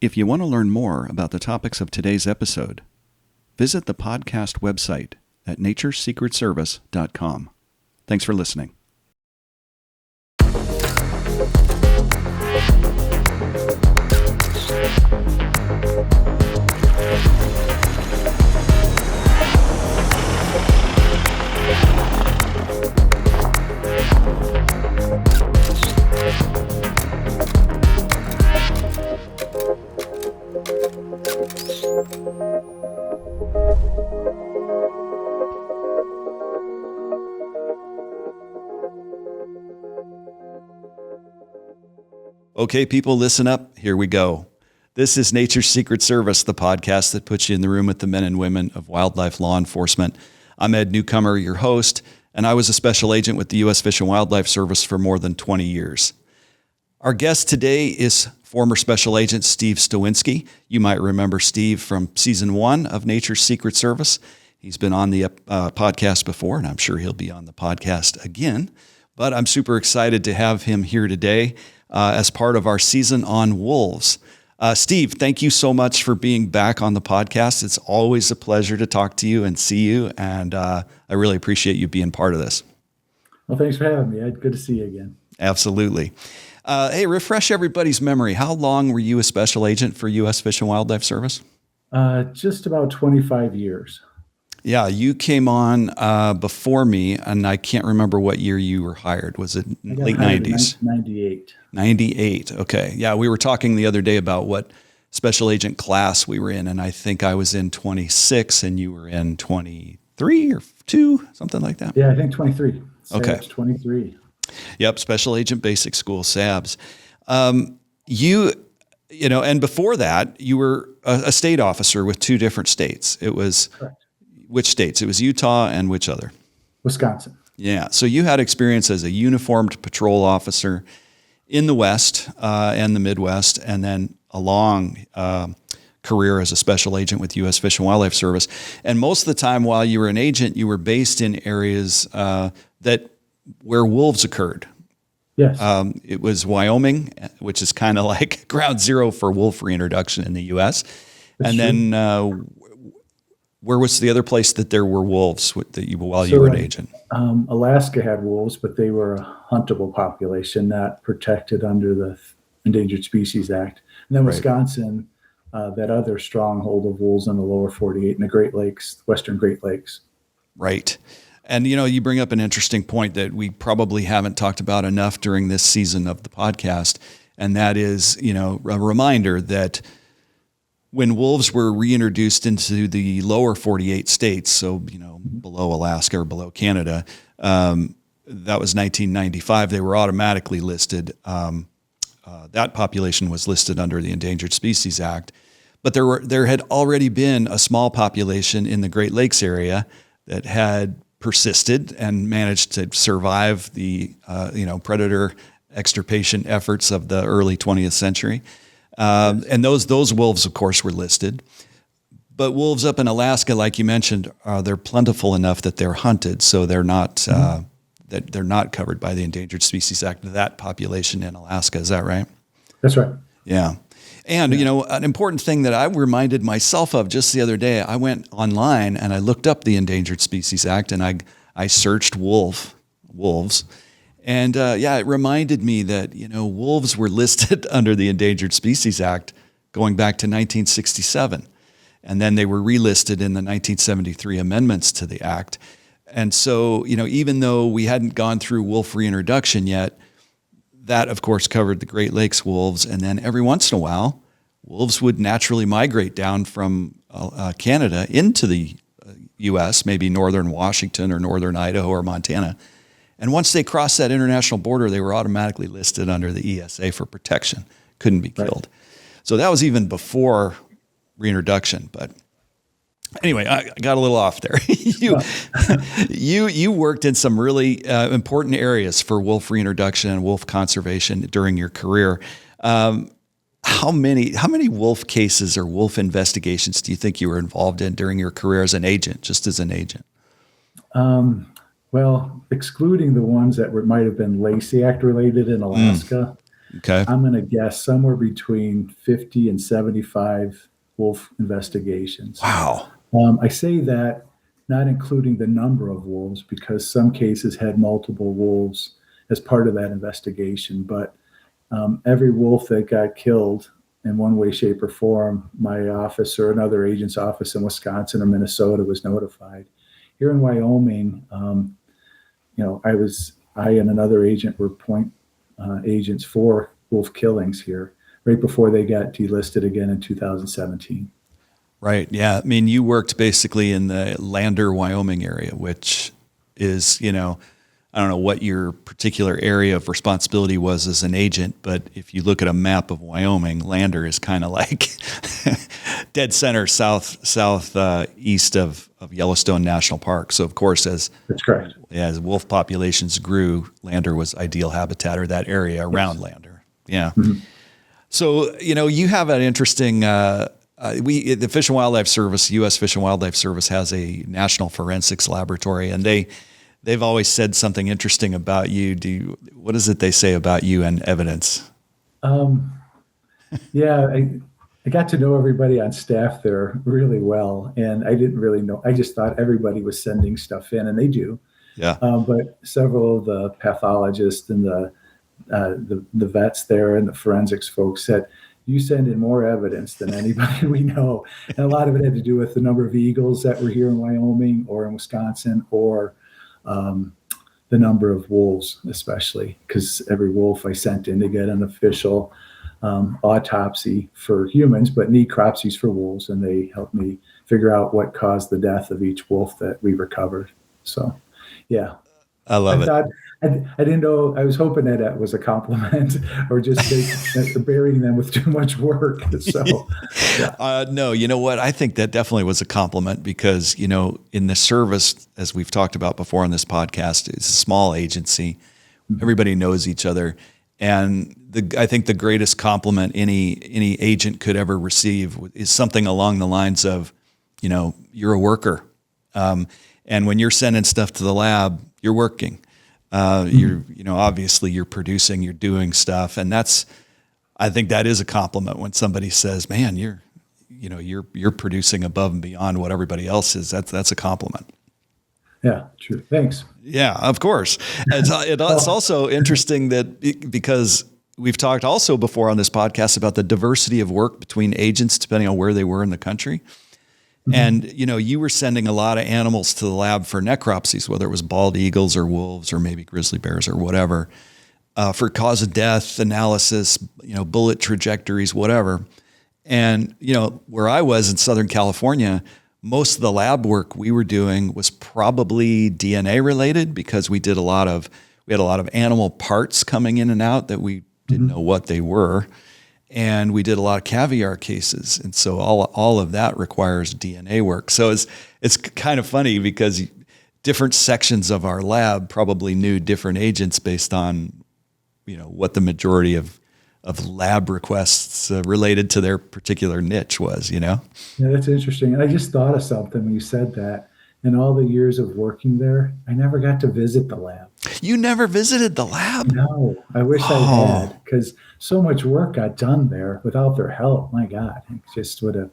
If you want to learn more about the topics of today's episode, visit the podcast website at naturesecretservice.com. Thanks for listening. Okay, people, listen up. Here we go. This is Nature's Secret Service, the podcast that puts you in the room with the men and women of wildlife law enforcement. I'm Ed Newcomer, your host, and I was a special agent with the U.S. Fish and Wildlife Service for more than 20 years. Our guest today is former Special Agent Steve Stoinski. You might remember Steve from Season 1 of Nature's Secret Service. He's been on the podcast before, and I'm sure he'll be on the podcast again. But I'm super excited to have him here today as part of our season on wolves. Steve, thank you so much for being back on the podcast. It's always a pleasure to talk to you and see you, and I really appreciate you being part of this. Well, thanks for having me, Ed. Good to see you again. Absolutely. Hey, refresh everybody's memory. How long were you a special agent for U.S. Fish and Wildlife Service? Just about 25 years. Yeah, you came on before me, and I can't remember what year you were hired. Was it late 90s? 98. 98. Okay. Yeah, we were talking the other day about what special agent class we were in, and I think I was in 26 and you were in 23 or 2, something like that. Yeah, I think 23. Okay. 23. Yep, Special Agent Basic School, SABS. You know, and before that, you were a state officer with 2 different states. It was Correct. Which states? It was Utah and which other? Wisconsin. Yeah. So you had experience as a uniformed patrol officer in the West and the Midwest, and then a long career as a special agent with U.S. Fish and Wildlife Service. And most of the time while you were an agent, you were based in areas where wolves occurred. Yes. It was Wyoming, which is kind of like ground zero for wolf reintroduction in the U.S. That's and true. then where was the other place that there were wolves while you were an agent? Alaska had wolves, but they were a huntable population, not protected under the Endangered Species Act. And then Right. Wisconsin, that other stronghold of wolves in the lower 48 and the Great Lakes, Western Great Lakes. Right. And, you know, you bring up an interesting point that we probably haven't talked about enough during this season of the podcast. And that is, you know, a reminder that when wolves were reintroduced into the lower 48 states, so, you know, below Alaska or below Canada, that was 1995, they were automatically listed. That population was listed under the Endangered Species Act. But there had already been a small population in the Great Lakes area that had persisted and managed to survive the predator extirpation efforts of the early 20th century. And those wolves, of course, were listed. But wolves up in Alaska, like you mentioned, they're plentiful enough that they're hunted, so they're not they're not covered by the Endangered Species Act. That population in Alaska, is that right? That's right. Yeah. And, you know, an important thing that I reminded myself of just the other day, I went online and I looked up the Endangered Species Act and I searched wolves. And, it reminded me that, you know, wolves were listed under the Endangered Species Act going back to 1967. And then they were relisted in the 1973 amendments to the act. And so, you know, even though we hadn't gone through wolf reintroduction yet, that, of course, covered the Great Lakes wolves. And then every once in a while, wolves would naturally migrate down from Canada into the U.S., maybe northern Washington or northern Idaho or Montana. And once they crossed that international border, they were automatically listed under the ESA for protection. Couldn't be killed. Right. So that was even before reintroduction. But anyway, I got a little off there. You worked in some really important areas for wolf reintroduction and wolf conservation during your career. How many wolf cases or wolf investigations do you think you were involved in during your career as an agent, just as an agent? Well, excluding the ones that might have been Lacey Act related in Alaska, Okay. I'm going to guess somewhere between 50 and 75 wolf investigations. Wow. I say that not including the number of wolves, because some cases had multiple wolves as part of that investigation. But every wolf that got killed in one way, shape, or form, my office or another agent's office in Wisconsin or Minnesota was notified. Here in Wyoming, I and another agent were point agents for wolf killings here right before they got delisted again in 2017. Right. Yeah. I mean, you worked basically in the Lander, Wyoming area, which is, I don't know what your particular area of responsibility was as an agent, but if you look at a map of Wyoming, Lander is kind of like dead center southeast of Yellowstone National Park. So of course, That's correct. as wolf populations grew, Lander was ideal habitat, or that area around Lander. Yeah. Mm-hmm. So, you have an interesting, the Fish and Wildlife Service, U.S. Fish and Wildlife Service, has a national forensics laboratory, and they've always said something interesting about you. What is it they say about you and evidence? Yeah, I got to know everybody on staff there really well, and I didn't really know. I just thought everybody was sending stuff in, and they do. Yeah. But several of the pathologists and the vets there and the forensics folks said, you send in more evidence than anybody we know. And a lot of it had to do with the number of eagles that were here in Wyoming or in Wisconsin, or the number of wolves, especially because every wolf I sent in to get an official autopsy for humans, but necropsies for wolves. And they helped me figure out what caused the death of each wolf that we recovered. So, yeah. I love it. I didn't know. I was hoping that was a compliment or just burying them with too much work. So, yeah. No, you know what? I think that definitely was a compliment because, in the service, as we've talked about before on this podcast, it's a small agency. Mm-hmm. Everybody knows each other. And I think the greatest compliment any agent could ever receive is something along the lines of, you're a worker. And when you're sending stuff to the lab, you're working. You're, obviously you're producing, you're doing stuff. And I think that is a compliment when somebody says, man, you're producing above and beyond what everybody else is. That's a compliment. Yeah, true. Thanks. Yeah, of course. It's also interesting that because we've talked also before on this podcast about the diversity of work between agents, depending on where they were in the country. And, you were sending a lot of animals to the lab for necropsies, whether it was bald eagles or wolves or maybe grizzly bears or whatever, for cause of death analysis, bullet trajectories, whatever. And, where I was in Southern California, most of the lab work we were doing was probably DNA related because we had a lot of animal parts coming in and out that we didn't know what they were. And we did a lot of caviar cases. And so all of that requires DNA work. So it's kind of funny because different sections of our lab probably knew different agents based on, what the majority of lab requests related to their particular niche was, Yeah, that's interesting. And I just thought of something when you said that. In all the years of working there, I never got to visit the lab. You never visited the lab? No, I wish I had, because so much work got done there without their help. My God, it just would have,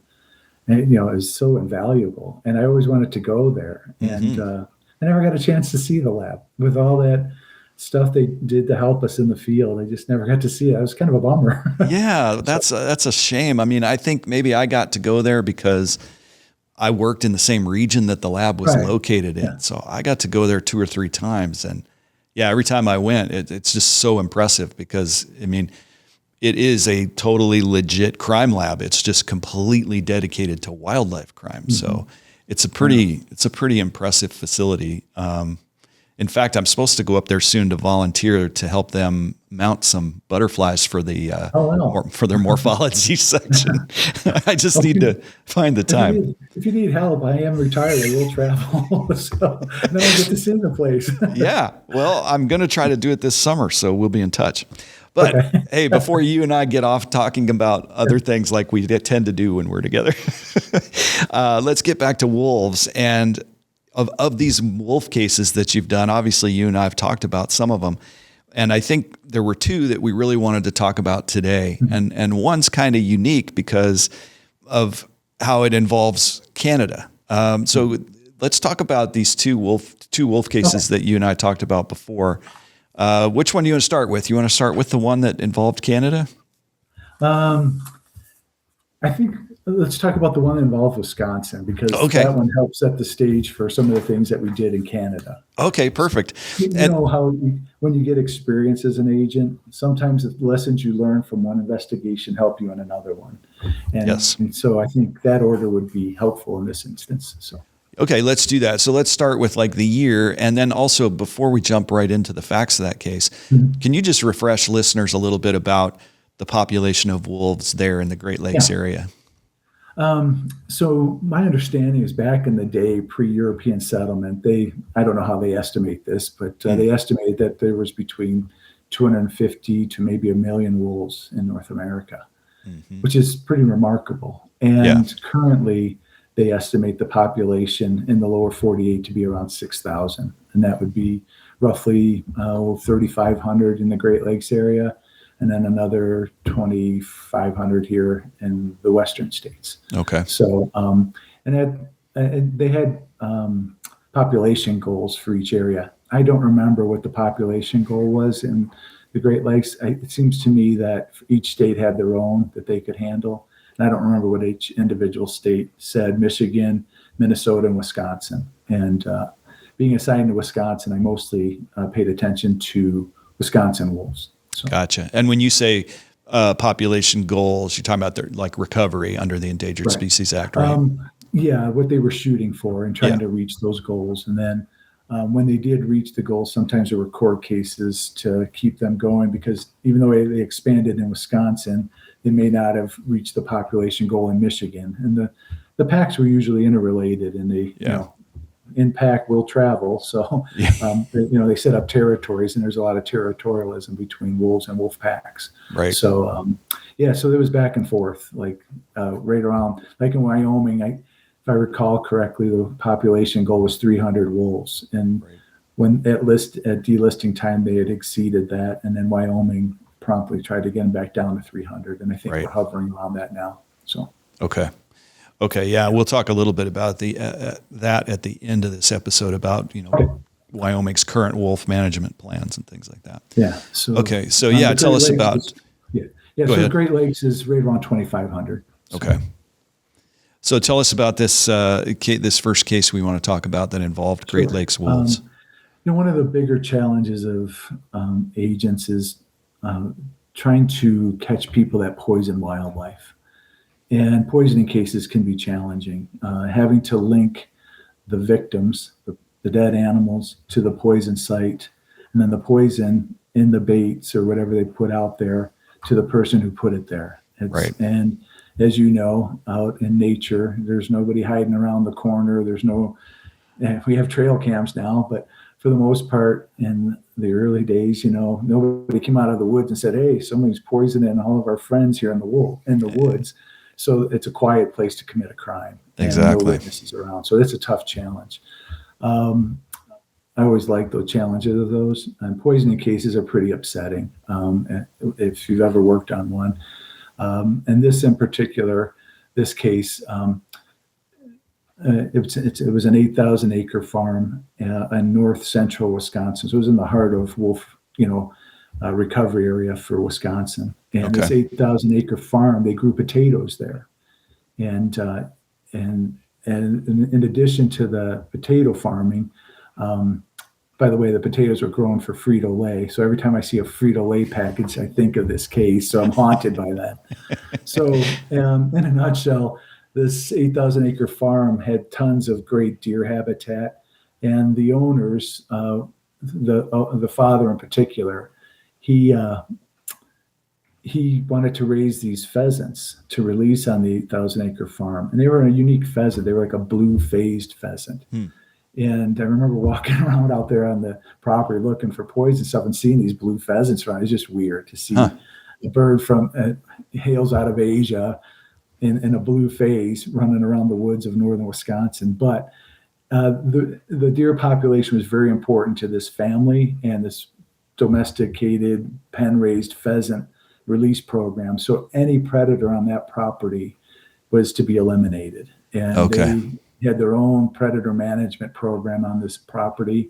it was so invaluable. And I always wanted to go there. And I never got a chance to see the lab with all that stuff they did to help us in the field. I just never got to see it. It was kind of a bummer. Yeah, that's a shame. I mean, I think maybe I got to go there because I worked in the same region that the lab was located in. Yeah. So I got to go there 2 or 3 times. And yeah, every time I went, it's just so impressive because, I mean, it is a totally legit crime lab. It's just completely dedicated to wildlife crime. Mm-hmm. So it's a pretty impressive facility. In fact, I'm supposed to go up there soon to volunteer to help them mount some butterflies for for their morphology section. I just need to find the time. If you need help, I am retired. I will travel, so then I get to see the place. Yeah, well, I'm going to try to do it this summer, so we'll be in touch. But hey, before you and I get off talking about other things like we tend to do when we're together, let's get back to wolves. And of these wolf cases that you've done, obviously you and I have talked about some of them. And I think there were two that we really wanted to talk about today. And one's kind of unique because of how it involves Canada. So let's talk about these two wolf cases that you and I talked about before. Which one do you want to start with? You want to start with the one that involved Canada? I think let's talk about the one that involved Wisconsin, because that one helps set the stage for some of the things that we did in Canada. Okay, perfect. You know how when you get experience as an agent, sometimes the lessons you learn from one investigation help you in another one. And so I think that order would be helpful in this instance. So. Okay, let's do that. So let's start with like the year. And then also, before we jump right into the facts of that case, can you just refresh listeners a little bit about the population of wolves there in the Great Lakes area? So my understanding is back in the day, pre-European settlement, I don't know how they estimate this, but they estimated that there was between 250 to maybe 1 million wolves in North America, which is pretty remarkable. And currently they estimate the population in the lower 48 to be around 6,000. And that would be roughly 3,500 in the Great Lakes area, and then another 2,500 here in the western states. Okay. So, and they had population goals for each area. I don't remember what the population goal was in the Great Lakes. It seems to me that each state had their own that they could handle. And I don't remember what each individual state said: Michigan, Minnesota, and Wisconsin. And being assigned to Wisconsin, I mostly paid attention to Wisconsin wolves. So. Gotcha. And when you say population goals, you're talking about their like recovery under the Endangered Species Act, right? Yeah, what they were shooting for and trying to reach those goals. And then when they did reach the goals, sometimes there were court cases to keep them going, because even though they expanded in Wisconsin, they may not have reached the population goal in Michigan. And the packs were usually interrelated, and they, in pack will travel. So, they set up territories, and there's a lot of territorialism between wolves and wolf packs. Right. So, so there was back and forth, like right around, like in Wyoming, if I recall correctly, the population goal was 300 wolves. And when at delisting time, they had exceeded that. And then Wyoming promptly tried to get them back down to 300. And I think we're hovering around that now. So, Okay. Yeah. We'll talk a little bit about that at the end of this episode about, Wyoming's current wolf management plans and things like that. Yeah. So, tell us about. So Great Lakes is right around 2,500. So. Okay. So tell us about this first case we want to talk about that involved Great Lakes wolves. One of the bigger challenges of agents is trying to catch people that poison wildlife. And poisoning cases can be challenging. Having to link the victims, the dead animals, to the poison site, and then the poison in the baits or whatever they put out there to the person who put it there. And as you know, out in nature, there's nobody hiding around the corner. We have trail cams now, but for the most part, in the early days, nobody came out of the woods and said, "Hey, somebody's poisoning all of our friends here in the woods." So it's a quiet place to commit a crime. Exactly. And no witnesses around. So it's a tough challenge. I always like those challenges of those. And poisoning cases are pretty upsetting if you've ever worked on one. And this in particular, this case, it was an 8,000 acre farm in north central Wisconsin. So it was in the heart of wolf, recovery area for Wisconsin. And this 8,000 acre farm, they grew potatoes there. And in addition to the potato farming, by the way, the potatoes were grown for Frito-Lay. So every time I see a Frito-Lay package, I think of this case. So I'm haunted by that. So in a nutshell, this 8,000 acre farm had tons of great deer habitat. And the owners, the father in particular, he wanted to raise these pheasants to release on the 8,000 acre farm. And they were a unique pheasant. They were like a blue phased pheasant. And I remember walking around out there on the property looking for poison stuff and seeing these blue pheasants around. It's just weird to see a bird from hails out of Asia in a blue phase running around the woods of northern Wisconsin. But the deer population was very important to this family and this domesticated pen-raised pheasant release program. So any predator on that property was to be eliminated. And Okay. they had their own predator management program on this property.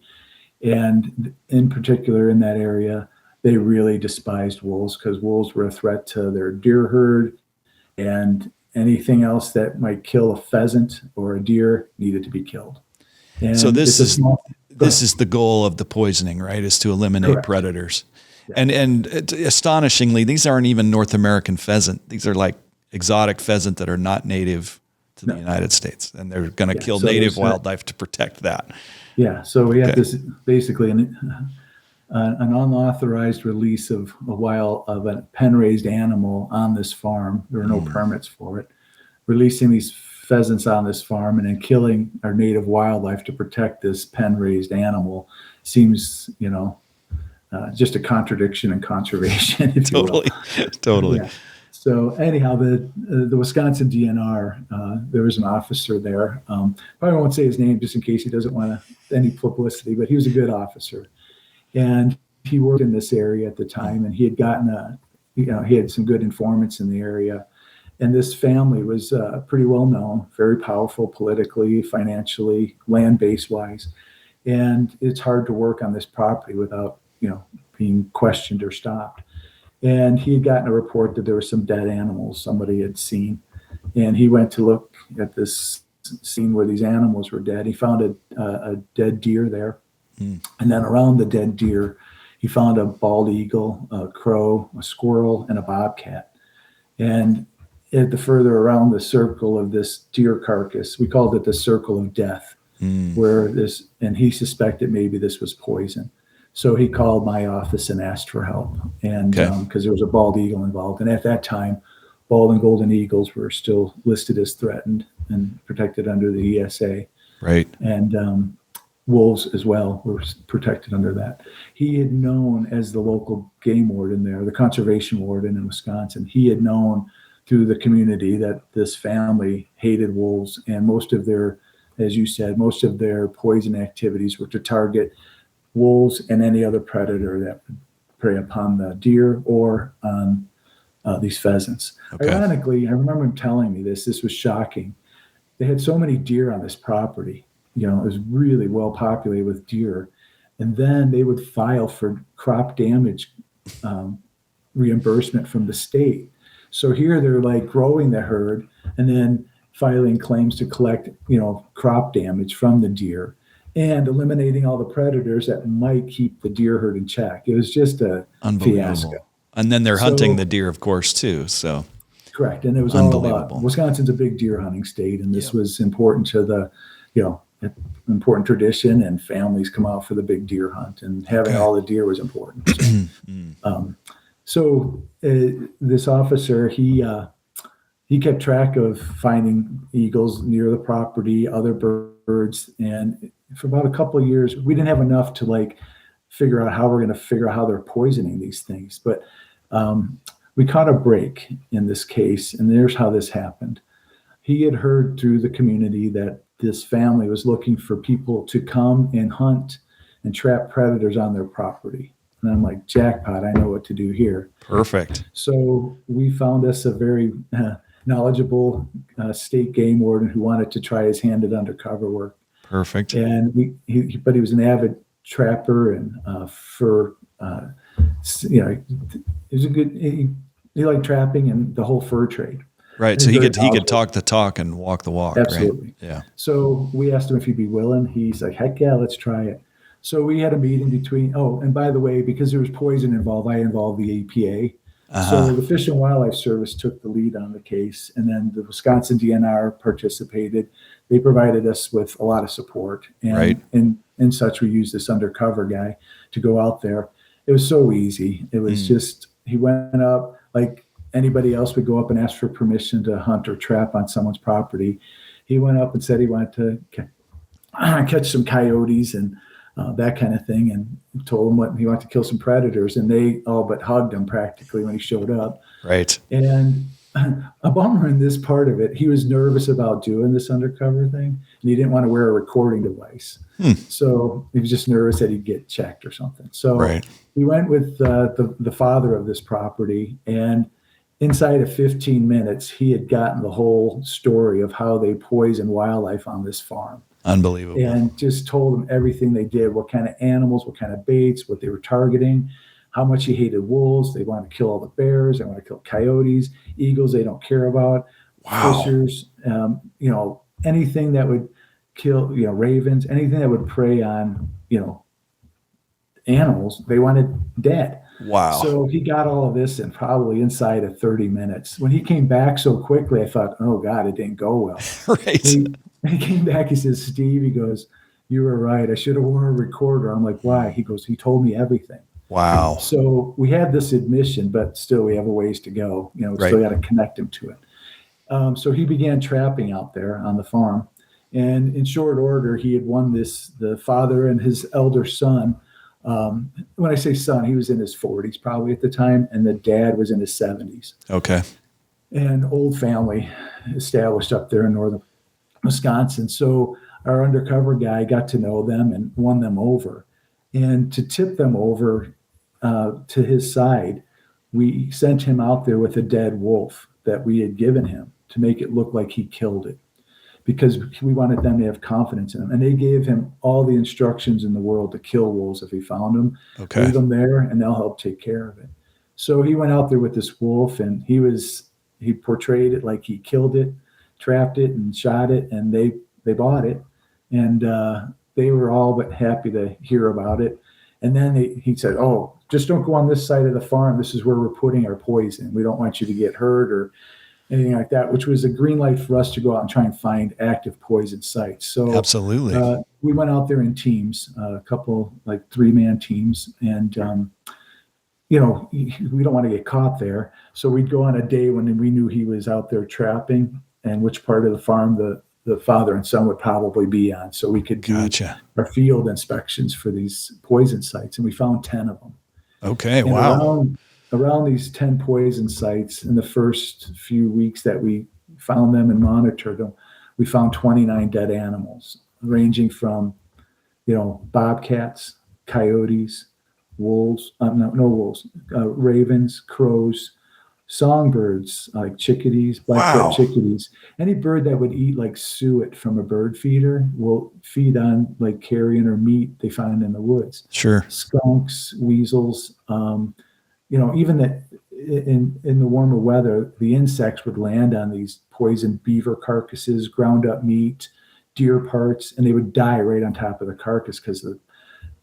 And in particular, in that area, they really despised wolves because wolves were a threat to their deer herd, and anything else that might kill a pheasant or a deer needed to be killed. And So this it's a is small, this is the goal of the poisoning, right? Is to eliminate Correct. predators. Yeah. And astonishingly, these aren't even North American pheasant. These are like exotic pheasant that are not native to the United States, and they're going to kill so native there's wildlife to protect that. Yeah, so we have Okay. this basically an unauthorized release of a pen-raised animal on this farm. There are no permits for it. Releasing these pheasants on this farm and then killing our native wildlife to protect this pen-raised animal seems, just a contradiction in conservation, if you will. Totally. Yeah. So anyhow, the Wisconsin DNR, there was an officer there. Probably won't say his name just in case he doesn't want any publicity, but he was a good officer, and he worked in this area at the time, and he had gotten he had some good informants in the area, and this family was pretty well known, very powerful politically, financially, land base wise, and it's hard to work on this property without being questioned or stopped. And he had gotten a report that there were some dead animals somebody had seen. And he went to look at this scene where these animals were dead. He found a dead deer there. And then around the dead deer, he found a bald eagle, a crow, a squirrel, and a bobcat. And at the further around the circle of this deer carcass, we called it the circle of death, and he suspected maybe this was poison. So he called my office and asked for help, and because there was a bald eagle involved. And at that time, bald and golden eagles were still listed as threatened and protected under the ESA. Right. And wolves as well were protected under that. He had known, as the local game warden there, the conservation warden in Wisconsin, he had known through the community that this family hated wolves, and most of their, as you said, most of their poison activities were to target wolves and any other predator that would prey upon the deer or on these pheasants. Okay. Ironically, I remember him telling me this was shocking. They had so many deer on this property. It was really well populated with deer. And then they would file for crop damage reimbursement from the state. So here they're like growing the herd and then filing claims to collect, crop damage from the deer, and eliminating all the predators that might keep the deer herd in check. It was just a fiasco. And then they're hunting the deer, of course, too. So correct. And it was all about, Wisconsin's a big deer hunting state, and this was important to the, important tradition, and families come out for the big deer hunt, and having all the deer was important. So, this officer, he kept track of finding eagles near the property, other birds, and for about a couple of years, we didn't have enough to figure out how we're going to figure out how they're poisoning these things. But we caught a break in this case, and there's how this happened. He had heard through the community that this family was looking for people to come and hunt and trap predators on their property. And I'm like, jackpot, I know what to do here. Perfect. So we found us a very knowledgeable state game warden who wanted to try his hand at undercover work. Perfect. And but he was an avid trapper, and he was a good. He liked trapping and the whole fur trade. Right. So he could talk the talk and walk the walk. Absolutely. Right? Yeah. So we asked him if he'd be willing. He's like, heck yeah, let's try it. So we had a meeting between. Oh, and by the way, because there was poison involved, I involved the EPA. So the Fish and Wildlife Service took the lead on the case, and then the Wisconsin DNR participated. They provided us with a lot of support, and in such, we used this undercover guy to go out there. It was so easy. It was just, he went up like anybody else would go up and ask for permission to hunt or trap on someone's property. He went up and said he wanted to catch some coyotes and that kind of thing, and told him what he wanted to kill some predators, and they all but hugged him practically when he showed up. Right. And a bummer in this part of it. He was nervous about doing this undercover thing, and he didn't want to wear a recording device. So he was just nervous that he'd get checked or something. So Right. he went with the father of this property, and inside of 15 minutes, he had gotten the whole story of how they poison wildlife on this farm. Unbelievable. And just told him everything they did, what kind of animals, what kind of baits, what they were targeting, how much he hated wolves. They wanted to kill all the bears. They want to kill coyotes, eagles they don't care about, Wow. fishers, anything that would kill, ravens, anything that would prey on, animals, they wanted dead. Wow. So he got all of this in probably inside of 30 minutes. When he came back so quickly, I thought, oh God, it didn't go well. Right. He came back, he says, Steve, he goes, you were right. I should have worn a recorder. I'm like, why? He goes, he told me everything. Wow. So we had this admission, but still we have a ways to go. Right. Still got to connect him to it. So he began trapping out there on the farm. And in short order, he had won the father and his elder son. When I say son, he was in his 40s probably at the time, and the dad was in his 70s. Okay. And old family established up there in northern Wisconsin. So our undercover guy got to know them and won them over. And to tip them over to his side, we sent him out there with a dead wolf that we had given him to make it look like he killed it, because we wanted them to have confidence in him. And they gave him all the instructions in the world to kill wolves if he found them. Okay. Leave them there, and they'll help take care of it. So he went out there with this wolf, and he portrayed it like he killed it, trapped it, and shot it, and they bought it. And they were all but happy to hear about it. And then he said, oh, just don't go on this side of the farm. This is where we're putting our poison. We don't want you to get hurt or anything like that, which was a green light for us to go out and try and find active poison sites. So absolutely, we went out there in teams, a couple like 3-man teams, and we don't want to get caught there. So we'd go on a day when we knew he was out there trapping and which part of the farm the father and son would probably be on, so we could do our field inspections for these poison sites, and we found 10 of them. Okay, and wow. Around these 10 poison sites, in the first few weeks that we found them and monitored them, we found 29 dead animals, ranging from, bobcats, coyotes, wolves, ravens, crows, songbirds like chickadees, black-capped chickadees. Any bird that would eat like suet from a bird feeder will feed on like carrion or meat they find in the woods. Sure. Skunks, weasels, even that in the warmer weather, the insects would land on these poisoned beaver carcasses, ground up meat, deer parts, and they would die right on top of the carcass because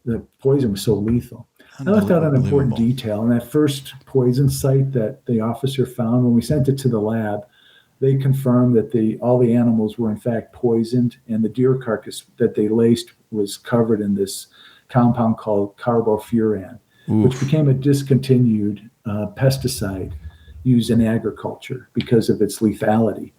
the poison was so lethal. I left out an important detail. On that first poison site that the officer found, when we sent it to the lab, they confirmed that all the animals were in fact poisoned, and the deer carcass that they laced was covered in this compound called carbofuran, which became a discontinued pesticide used in agriculture because of its lethality.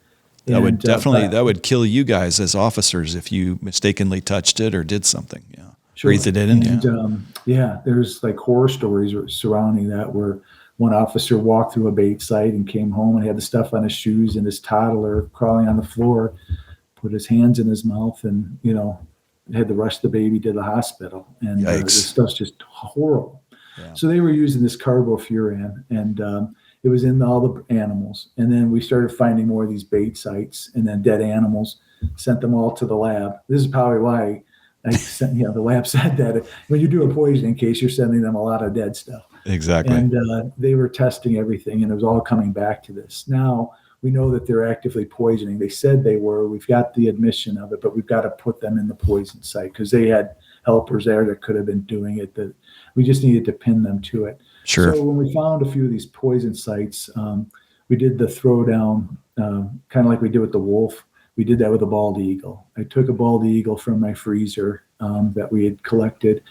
That would that would kill you guys as officers if you mistakenly touched it or did something. Yeah. Sure. Breathe it in. And, there's like horror stories surrounding that, where one officer walked through a bait site and came home and had the stuff on his shoes, and his toddler crawling on the floor, put his hands in his mouth, and had to rush the baby to the hospital. And this stuff's just horrible. Yeah. So they were using this carbofuran, and it was in all the animals. And then we started finding more of these bait sites and then dead animals, sent them all to the lab. This is probably why the lab said that when you do a poisoning case, you're sending them a lot of dead stuff. Exactly. And they were testing everything, and it was all coming back to this. Now we know that they're actively poisoning. They said they were. We've got the admission of it, but we've got to put them in the poison site because they had helpers there that could have been doing it. That we just needed to pin them to it. Sure. So when we found a few of these poison sites, we did the throwdown, kind of like we did with the wolf. We did that with a bald eagle. I took a bald eagle from my freezer that we had collected,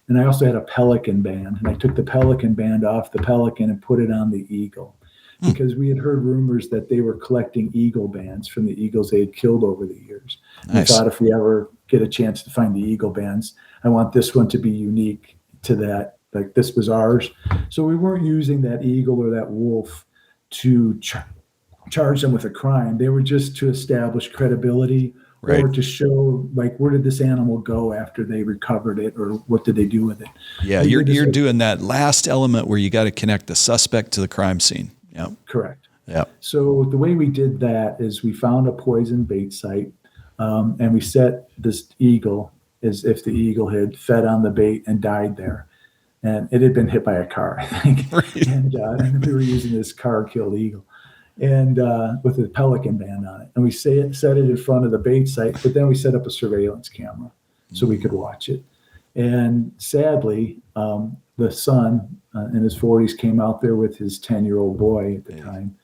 and I also had a pelican band. And I took the pelican band off the pelican and put it on the eagle because we had heard rumors that they were collecting eagle bands from the eagles they had killed over the years. Nice. We thought if we ever get a chance to find the eagle bands, I want this one to be unique to that. Like this was ours. So we weren't using that eagle or that wolf to charge them with a crime. They were just to establish credibility Right. or to show, like, where did this animal go after they recovered it, or what did they do with it? Yeah, We did this you're with- doing that last element where you got to connect the suspect to the crime scene. Yeah. Correct. Yeah. So the way we did that is we found a poison bait site, and we set this eagle as if the eagle had fed on the bait and died there. And it had been hit by a car, I think. Right. And we were using this car-killed eagle, and with a pelican band on it. And we set it in front of the bait site, but then we set up a surveillance camera so we could watch it. And sadly, the son in his 40s came out there with his 10-year-old boy at the time,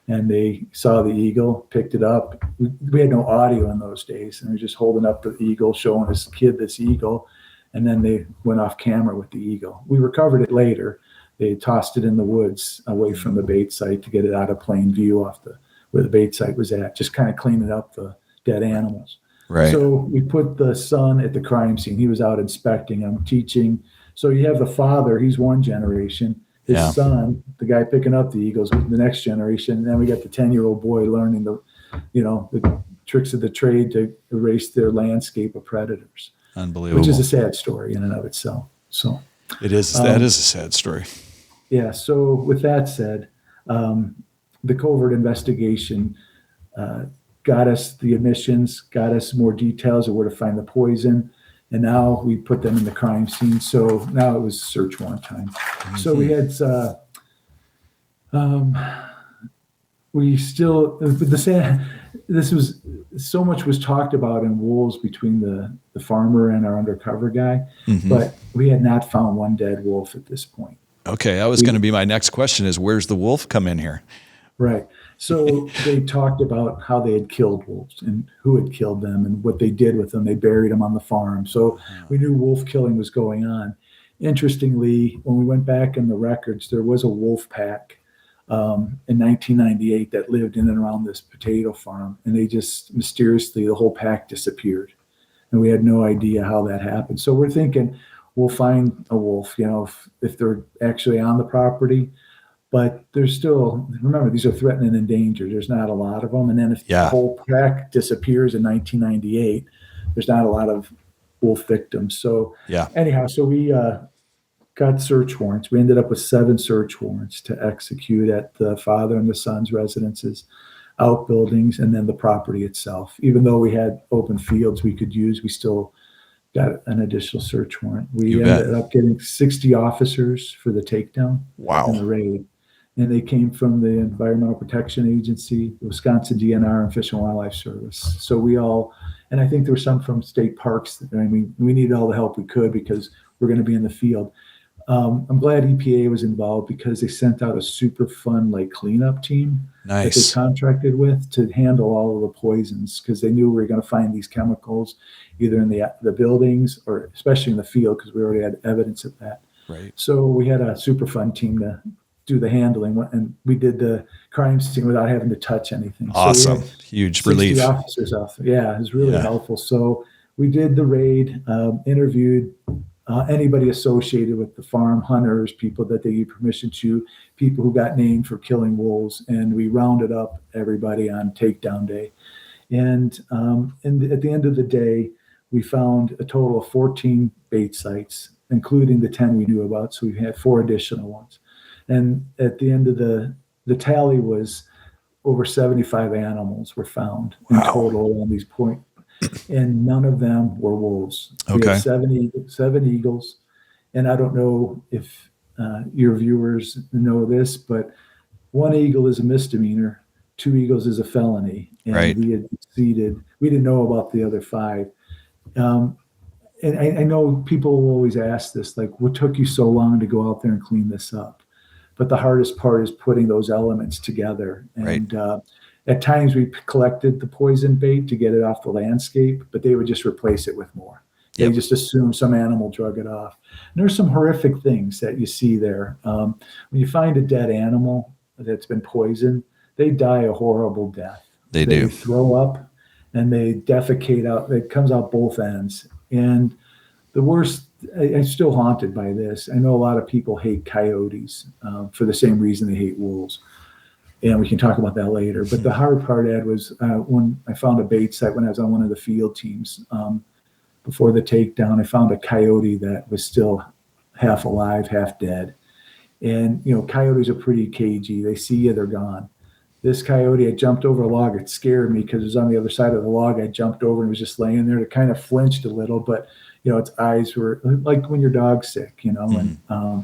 and they saw the eagle, picked it up. We had no audio in those days, and we were just holding up the eagle, showing his kid this eagle, and then they went off camera with the eagle. We recovered it later. They tossed it in the woods away from the bait site to get it out of plain view off where the bait site was at, just kind of cleaning up the dead animals. Right. So we put the son at the crime scene. He was out inspecting them, teaching. So you have the father, he's one generation. His son, the guy picking up the eagles, the next generation. And then we got the 10-year-old boy learning the tricks of the trade to erase their landscape of predators. Unbelievable. Which is a sad story in and of itself. So it is. That is a sad story. Yeah. So with that said, the covert investigation got us the emissions, got us more details of where to find the poison, and now we put them in the crime scene. So now it was search warrant time. Mm-hmm. So we had this was so much was talked about in wolves between the farmer and our undercover guy, but we had not found one dead wolf at this point. Okay, that was going to be my next question: is where's the wolf come in here? Right. So they talked about how they had killed wolves and who had killed them and what they did with them. They buried them on the farm. So we knew wolf killing was going on. Interestingly, when we went back in the records, there was a wolf pack in 1998 that lived in and around this potato farm, and they just mysteriously, the whole pack disappeared, and we had no idea how that happened. So we're thinking we'll find a wolf, if they're actually on the property, but there's still, remember, these are threatened and endangered. There's not a lot of them. And then if the whole pack disappears in 1998, there's not a lot of wolf victims. So anyhow, so we got search warrants. We ended up with 7 search warrants to execute at the father and the son's residences, outbuildings, and then the property itself. Even though we had open fields we could use, we still got an additional search warrant. We ended up getting 60 officers for the takedown and the raid. And they came from the Environmental Protection Agency, the Wisconsin DNR, and Fish and Wildlife Service. So and I think there were some from state parks. I mean, we needed all the help we could because we're going to be in the field. I'm glad EPA was involved because they sent out a super fun cleanup team that they contracted with to handle all of the poisons because they knew we were going to find these chemicals either in the buildings or especially in the field because we already had evidence of that. Right. So we had a super fun team to do the handling, and we did the crime scene without having to touch anything. Awesome. So huge relief. Officers out there. Yeah, it was really helpful. So we did the raid, interviewed anybody associated with the farm, hunters, people that they gave permission to, people who got named for killing wolves, and we rounded up everybody on takedown day. And at the end of the day, we found a total of 14 bait sites, including the 10 we knew about. So we had 4 additional ones. And at the end of the tally was over 75 animals were found in total on these points, and none of them were wolves. We had 7 eagles, and I don't know if your viewers know this, but 1 eagle is a misdemeanor, 2 eagles is a felony, and we had exceeded. We didn't know about the other 5. And I know people will always ask this, what took you so long to go out there and clean this up? But the hardest part is putting those elements together. And at times we collected the poison bait to get it off the landscape, but they would just replace it with more. They just assume some animal drug it off. And there's some horrific things that you see there. When you find a dead animal that's been poisoned, they die a horrible death. They do. Throw up and they defecate out. It comes out both ends. And the worst, I'm still haunted by this. I know a lot of people hate coyotes for the same reason they hate wolves. And we can talk about that later. But the hard part, Ed, was when I found a bait site when I was on one of the field teams. Before the takedown, I found a coyote that was still half alive, half dead. And, coyotes are pretty cagey. They see you, they're gone. This coyote, I jumped over a log. It scared me because it was on the other side of the log. I jumped over and was just laying there. It kind of flinched a little, but, its eyes were like when your dog's sick, and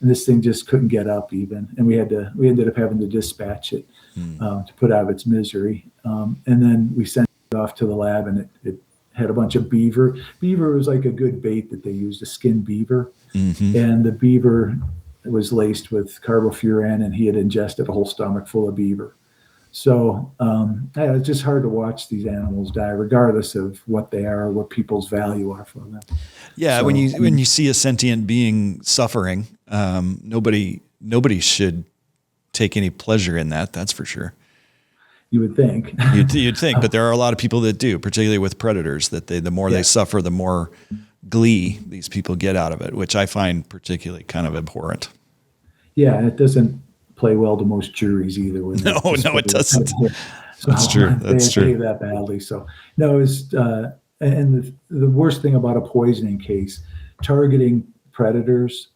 this thing just couldn't get up even. And we ended up having to dispatch it to put out of its misery. And then we sent it off to the lab, and it had a bunch of beaver. Beaver was like a good bait that they used to skin beaver. And the beaver was laced with carbofuran, and he had ingested a whole stomach full of beaver. So it's just hard to watch these animals die, regardless of what they are, what people's value are for them. Yeah, so, when you see a sentient being suffering, nobody should take any pleasure in that. That's for sure. You would think. You'd think, but there are a lot of people that do, particularly with predators. That the more they suffer, the more glee these people get out of it, which I find particularly kind of abhorrent. Yeah, and it doesn't play well to most juries either. No, it doesn't. So that's true. That's true. They behave that badly. So no, it's and the worst thing about a poisoning case, targeting predators,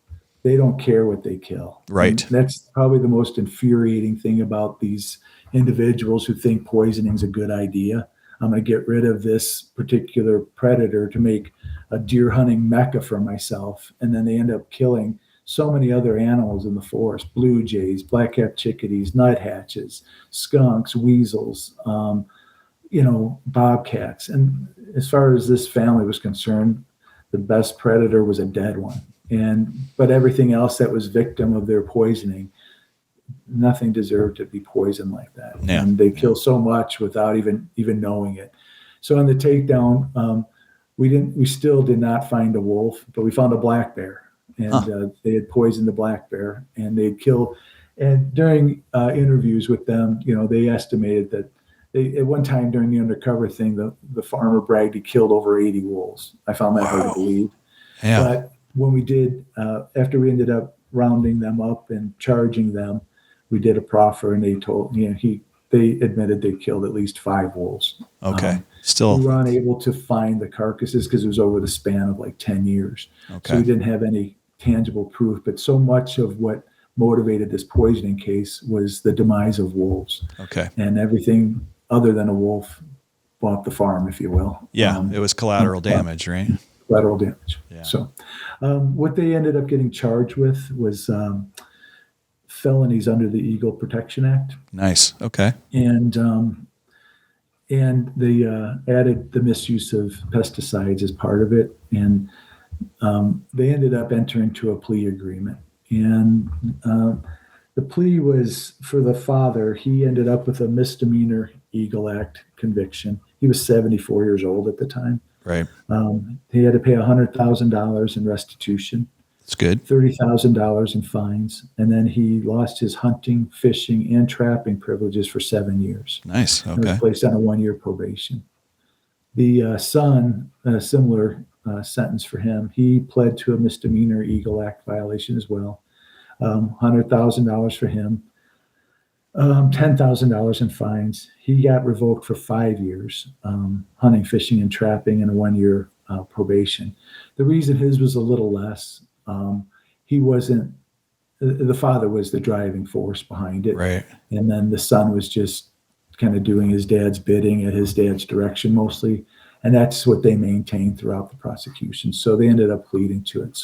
they don't care what they kill. Right. And that's probably the most infuriating thing about these individuals who think poisoning is a good idea. I'm going to get rid of this particular predator to make a deer hunting mecca for myself, and then they end up killing so many other animals in the forest: blue jays, black-capped chickadees, nuthatches, skunks, weasels, bobcats. And as far as this family was concerned, the best predator was a dead one. But everything else that was victim of their poisoning, nothing deserved to be poisoned like that. Yeah. And they kill so much without even knowing it. So in the takedown, we still did not find a wolf, but we found a black bear. And they had poisoned the black bear, and they'd killed. And during interviews with them, they estimated that at one time during the undercover thing, the farmer bragged he killed over 80 wolves. I found that hard to believe. Yeah. But when we did, after we ended up rounding them up and charging them, we did a proffer, and they told they admitted they killed at least 5 wolves. Okay. Still, we were unable to find the carcasses because it was over the span of like 10 years. Okay. So we didn't have any tangible proof, but so much of what motivated this poisoning case was the demise of wolves. Okay. And everything other than a wolf bought the farm, if you will. Yeah, it was collateral damage, right? Collateral damage. Yeah. So what they ended up getting charged with was felonies under the Eagle Protection Act. Nice. Okay. And they added the misuse of pesticides as part of it. And they ended up entering into a plea agreement. And the plea was for the father. He ended up with a misdemeanor Eagle Act conviction. He was 74 years old at the time. Right. He had to pay $100,000 in restitution. That's good. $30,000 in fines. And then he lost his hunting, fishing, and trapping privileges for 7 years. Nice. He Okay. was placed on a 1-year probation. The son, a similar sentence for him. He pled to a misdemeanor Eagle Act violation as well. $100,000 for him. $10,000 in fines. He got revoked for 5 years, hunting, fishing, and trapping, and a 1-year probation. The reason his was a little less, he wasn't, the father was the driving force behind it. Right. And then the son was just kind of doing his dad's bidding at his dad's direction mostly. And that's what they maintained throughout the prosecution. So they ended up pleading to it.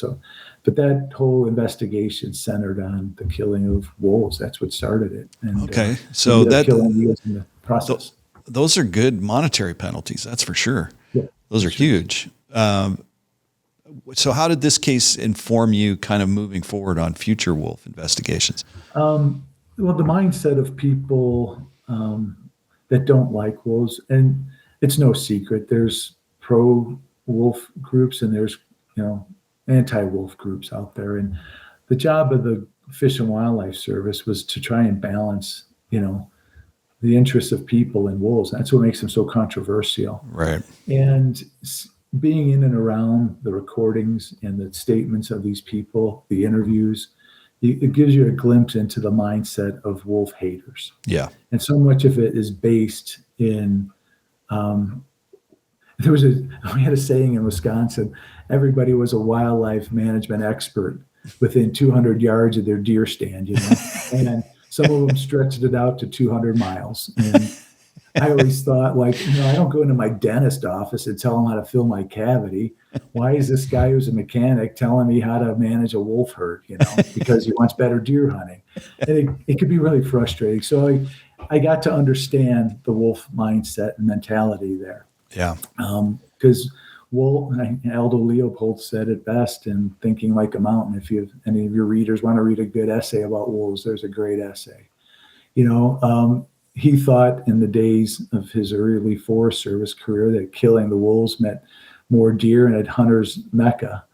But that whole investigation centered on the killing of wolves. That's what started it. And, okay. So killing wolves in the process. Those are good monetary penalties. That's for sure. Yeah, those are huge. So how did this case inform you kind of moving forward on future wolf investigations? Well, the mindset of people that don't like wolves, and it's no secret, there's pro-wolf groups and there's, anti-wolf groups out there. And the job of the Fish and Wildlife Service was to try and balance, the interests of people and wolves. That's what makes them so controversial. Right. And being in and around the recordings and the statements of these people, the interviews, it gives you a glimpse into the mindset of wolf haters. Yeah. And so much of it is based in, um, we had a saying in Wisconsin, everybody was a wildlife management expert within 200 yards of their deer stand, and some of them stretched it out to 200 miles. And I always thought, like, I don't go into my dentist office and tell him how to fill my cavity. Why is this guy who's a mechanic telling me how to manage a wolf herd, because he wants better deer hunting? And it could be really frustrating. So I got to understand the wolf mindset and mentality there. Yeah. Because Aldo Leopold said it best in Thinking Like a Mountain. If any of your readers want to read a good essay about wolves, there's a great essay. He thought in the days of his early Forest Service career that killing the wolves meant more deer and at hunter's mecca.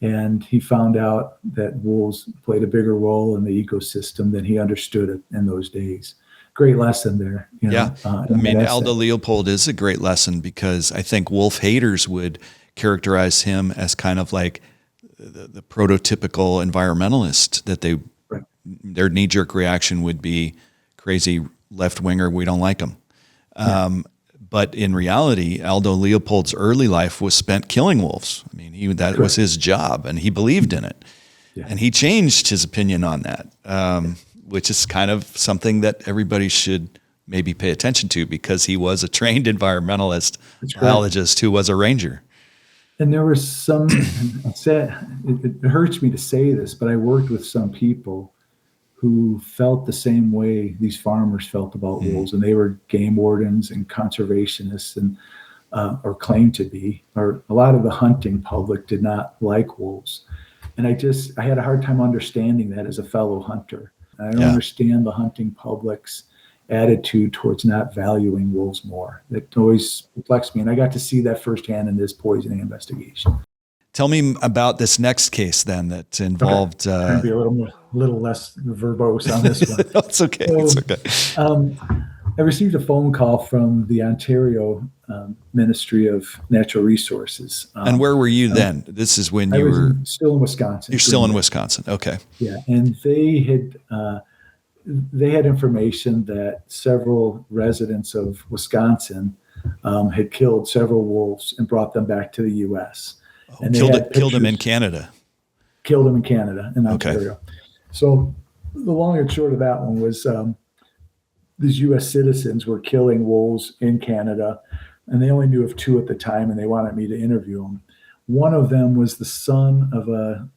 And he found out that wolves played a bigger role in the ecosystem than he understood it in those days. Great lesson there. Yeah. Aldo Leopold is a great lesson, because I think wolf haters would characterize him as kind of like the prototypical environmentalist, that their knee-jerk reaction would be crazy left-winger, we don't like him. But in reality, Aldo Leopold's early life was spent killing wolves. That was his job, and he believed in it. Yeah. And he changed his opinion on that, which is kind of something that everybody should maybe pay attention to, because he was a trained environmentalist, biologist who was a ranger. And there was some, it hurts me to say this, but I worked with some people who felt the same way these farmers felt about wolves, and they were game wardens and conservationists, and or claimed to be, or a lot of the hunting public did not like wolves. And I had a hard time understanding that as a fellow hunter. I don't understand the hunting public's attitude towards not valuing wolves more. That always perplexed me, and I got to see that firsthand in this poisoning investigation. Tell me about this next case then that involved. Trying to be a little less verbose on this one. It's okay. So, it's okay. I received a phone call from the Ontario Ministry of Natural Resources. And where were you then? This is when you were still in Wisconsin. You're still in Wisconsin. Okay. Yeah, and they had information that several residents of Wisconsin had killed several wolves and brought them back to the U.S. And killed them in Canada. Killed them in Canada, in Ontario. Okay. So the long and short of that one was these U.S. citizens were killing wolves in Canada, and they only knew of two at the time, and they wanted me to interview them. One of them was the son of a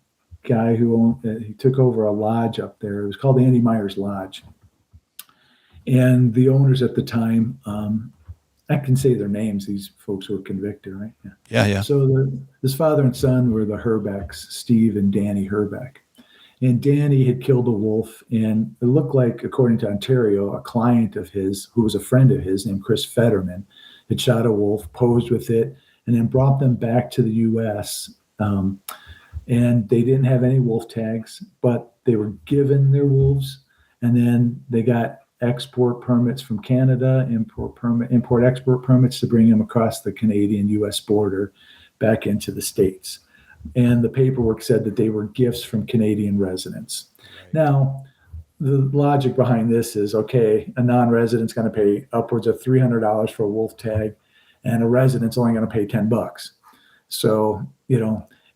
guy who he took over a lodge up there. It was called Andy Myers Lodge. And the owners at the time, I can say their names, these folks who were convicted, right? Yeah. So his father and son were the Herbecks, Steve and Danny Herbeck. And Danny had killed a wolf, and it looked like, according to Ontario, a client of his, who was a friend of his named Chris Fetterman, had shot a wolf, posed with it, and then brought them back to the U.S. And they didn't have any wolf tags, but they were given their wolves, and then they got export permits from Canada, import-export permits to bring them across the Canadian-U.S. border back into the States. And the paperwork said that they were gifts from Canadian residents. Right. Now, the logic behind this is, okay, a non-resident's going to pay upwards of $300 for a wolf tag, and a resident's only going to pay $10. So,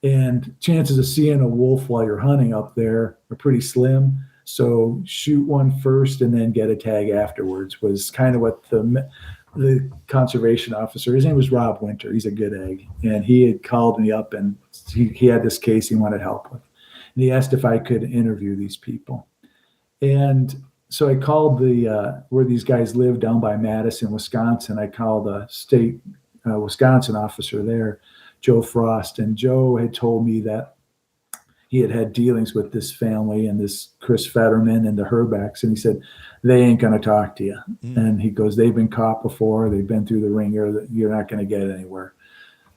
and chances of seeing a wolf while you're hunting up there are pretty slim. So shoot one first and then get a tag afterwards was kind of what the conservation officer, his name was Rob Winter. He's a good egg. And he had called me up, and he had this case he wanted help with. And he asked if I could interview these people. And so I called where these guys live down by Madison, Wisconsin. I called a state Wisconsin officer there, Joe Frost. And Joe had told me that he had had dealings with this family and this Chris Fetterman and the Herbecks. And he said, they ain't going to talk to you. And he goes, they've been caught before. They've been through the ringer. You're not going to get anywhere.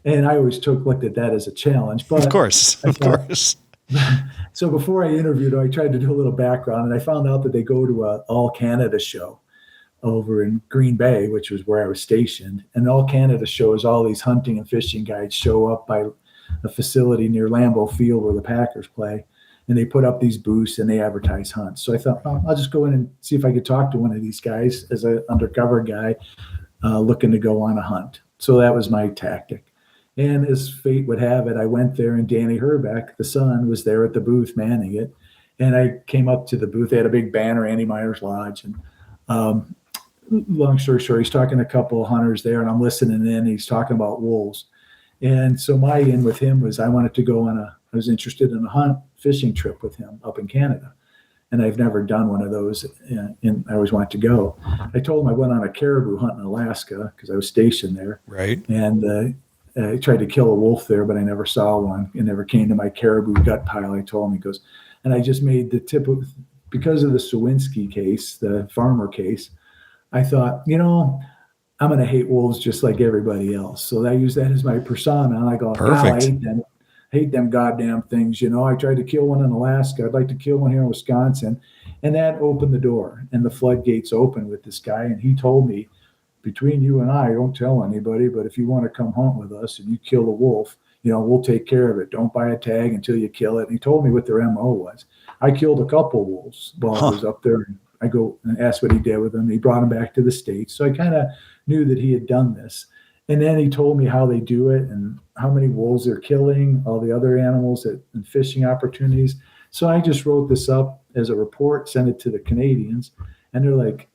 And I always looked at that as a challenge. But of course. So before I interviewed him, I tried to do a little background, and I found out that they go to an All Canada show over in Green Bay, which was where I was stationed. And All Canada show is all these hunting and fishing guides show up by a facility near Lambeau Field where the Packers play. and they put up these booths and they advertise hunts. So I thought, oh, I'll just go in and see if I could talk to one of these guys as an undercover guy looking to go on a hunt. So that was my tactic. And as fate would have it, I went there, and Danny Herbeck, the son, was there at the booth manning it. And I came up to the booth. They had a big banner, Andy Myers Lodge. And long story short, he's talking to a couple of hunters there, and I'm listening in. And he's talking about wolves. And so my in with him was I was interested in a fishing trip with him up in Canada. And I've never done one of those, and I always wanted to go. I told him I went on a caribou hunt in Alaska because I was stationed there. Right. And I tried to kill a wolf there, but I never saw one. It never came to my caribou gut pile. I told him, he goes, and I just made because of the Stoinski case, the farmer case, I thought, I'm going to hate wolves just like everybody else. So I use that as my persona. And I go, perfect. I hate them goddamn things. I tried to kill one in Alaska. I'd like to kill one here in Wisconsin. And that opened the door, and the floodgates opened with this guy. And he told me, between you and I, don't tell anybody, but if you want to come hunt with us and you kill a wolf, we'll take care of it. Don't buy a tag until you kill it. And he told me what their MO was. I killed a couple wolves while I was up there. And I go and asked what he did with them. He brought them back to the States. So I kind of knew that he had done this. And then he told me how they do it and how many wolves they're killing, all the other animals and fishing opportunities. So I just wrote this up as a report, sent it to the Canadians, and they're like,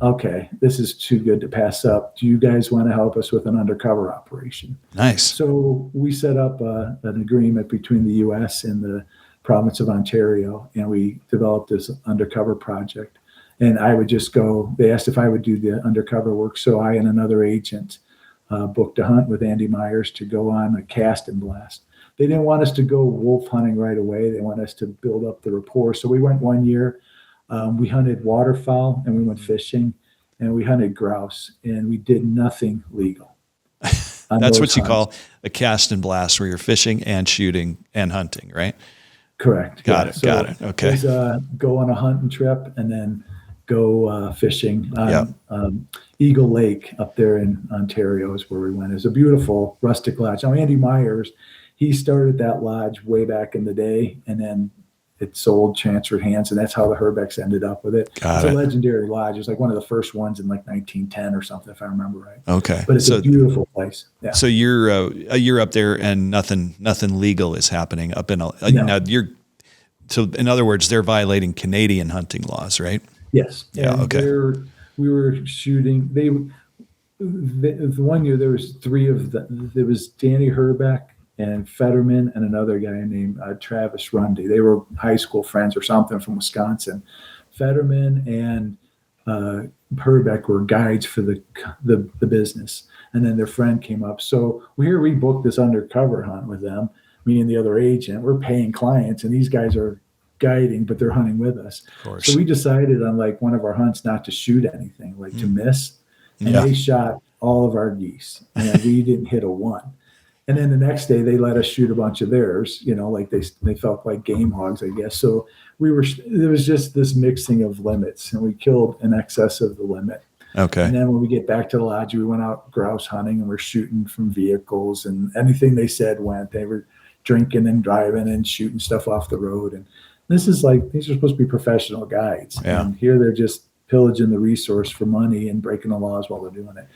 okay, this is too good to pass up. Do you guys want to help us with an undercover operation? Nice. So we set up an agreement between the U.S. and the province of Ontario, and we developed this undercover project. And I would just go, they asked if I would do the undercover work. So I and another agent booked a hunt with Andy Myers to go on a cast and blast. They didn't want us to go wolf hunting right away. They want us to build up the rapport. So we went 1 year. We hunted waterfowl, and we went fishing, and we hunted grouse, and we did nothing legal. That's what you call a cast and blast, where you're fishing and shooting and hunting, right? Correct. Got it. Okay. It was, go on a hunting trip and then go fishing on Eagle Lake up there in Ontario is where we went. It's a beautiful rustic lodge. Now, Andy Myers, he started that lodge way back in the day, and then it sold, transferred hands, and that's how the Herbecks ended up with it. It's a legendary lodge. It was like one of the first ones in like 1910 or something, if I remember right. Okay. But it's a beautiful place. Yeah. So you're up there, and nothing legal is happening up in. No. Now so in other words, they're violating Canadian hunting laws, right? Yes. Yeah. And okay. We were shooting. The 1 year there was three of them. There was Danny Herbeck and Fetterman and another guy named Travis Rundy. They were high school friends or something from Wisconsin. Fetterman and Herbeck were guides for the business. And then their friend came up. So we booked this undercover hunt with them, me and the other agent. We're paying clients, and these guys are guiding, but they're hunting with us. Of course. So we decided on like one of our hunts not to shoot anything, like to miss. And they shot all of our geese, and we didn't hit a one. And then the next day they let us shoot a bunch of theirs, like they felt like game hogs, I guess. So there was just this mixing of limits, and we killed in excess of the limit. Okay. And then when we get back to the lodge, we went out grouse hunting, and we're shooting from vehicles, and anything they said went. They were drinking and driving and shooting stuff off the road. And these are supposed to be professional guides. Yeah. And here they're just pillaging the resource for money and breaking the laws while they're doing it.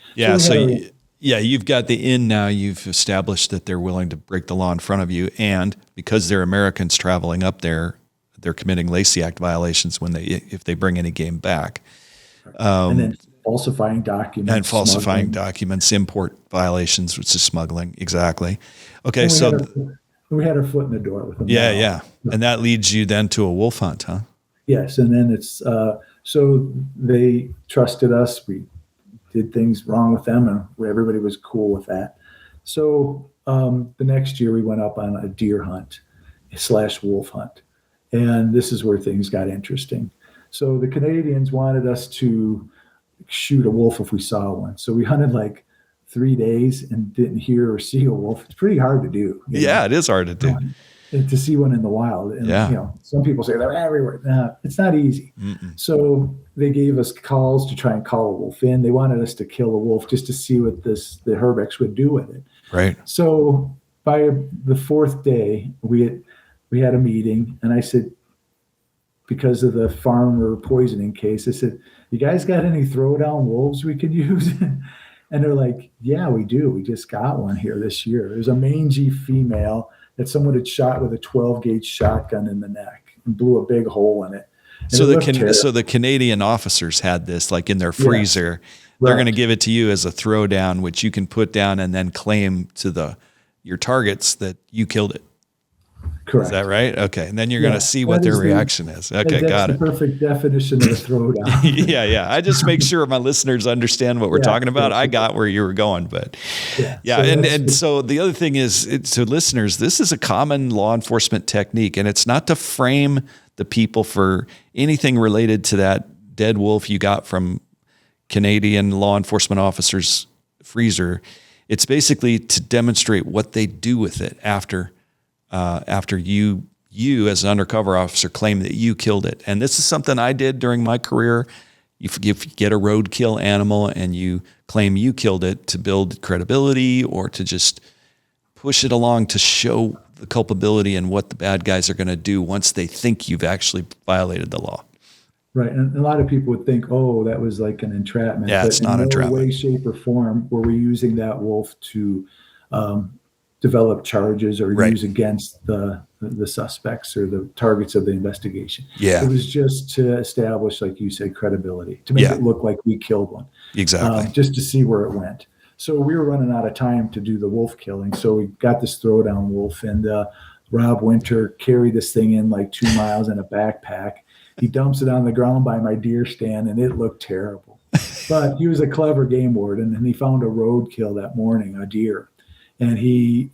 Yeah. You've got the in now. You've established that they're willing to break the law in front of you, and because they're Americans traveling up there, they're committing Lacey Act violations if they bring any game back. And then falsifying documents. And falsifying documents, import violations, which is smuggling. Exactly. Okay, we had our foot in the door with them. Yeah. And that leads you then to a wolf hunt, huh? Yes, and then it's so they trusted us. We did things wrong with them, and everybody was cool with that. So the next year we went up on a deer hunt / wolf hunt, and this is where things got interesting. So the Canadians wanted us to shoot a wolf if we saw one. So we hunted like 3 days and didn't hear or see a wolf. It's pretty hard to do. Yeah, it is hard to do. To see one in the wild. And, some people say they're everywhere. No, it's not easy. Mm-mm. So they gave us calls to try and call a wolf in. They wanted us to kill a wolf just to see what the Herbecks would do with it. Right. So by the fourth day, we had a meeting, and I said, because of the farmer poisoning case, I said, "You guys got any throwdown wolves we could use?" And they're like, "Yeah, we do. We just got one here this year. There's a mangy female that someone had shot with a 12 gauge shotgun in the neck and blew a big hole in it." And So it looked so terrible. the Canadian officers had this like in their Yes, freezer. They're right. going to give it to you as a throwdown, which you can put down and then claim to your targets that you killed it. Is Correct. that right? Okay. And then you're going to see what that their is reaction is. Okay, that's got the it. perfect definition of a throwdown. Yeah. I just make sure my listeners understand what we're Yeah, talking about. yeah, I got where you were going, but yeah. yeah. So And so the other thing is, to listeners, this is a common law enforcement technique, and it's not to frame the people for anything related to that dead wolf you got from Canadian law enforcement officers' freezer. It's basically to demonstrate what they do with it after you as an undercover officer claim that you killed it. And this is something I did during my career. If you get a roadkill animal and you claim you killed it to build credibility or to just push it along to show the culpability and what the bad guys are going to do once they think you've actually violated the law. right. And a lot of people would think, oh, that was like an entrapment. Yeah, But it's not in no entrapment. way, shape, or form were we using that wolf to develop charges or Right. use against the suspects or the targets of the investigation. Yeah. It was just to establish, like you said, credibility, to make Yeah. it look like we killed one, Exactly. just to see where it went. So we were running out of time to do the wolf killing. So we got this throwdown wolf, and Rob Winter carried this thing in like 2 miles in a backpack. He dumps it on the ground by my deer stand, and it looked terrible. But he was a clever game warden, and he found a roadkill that morning, a deer. And he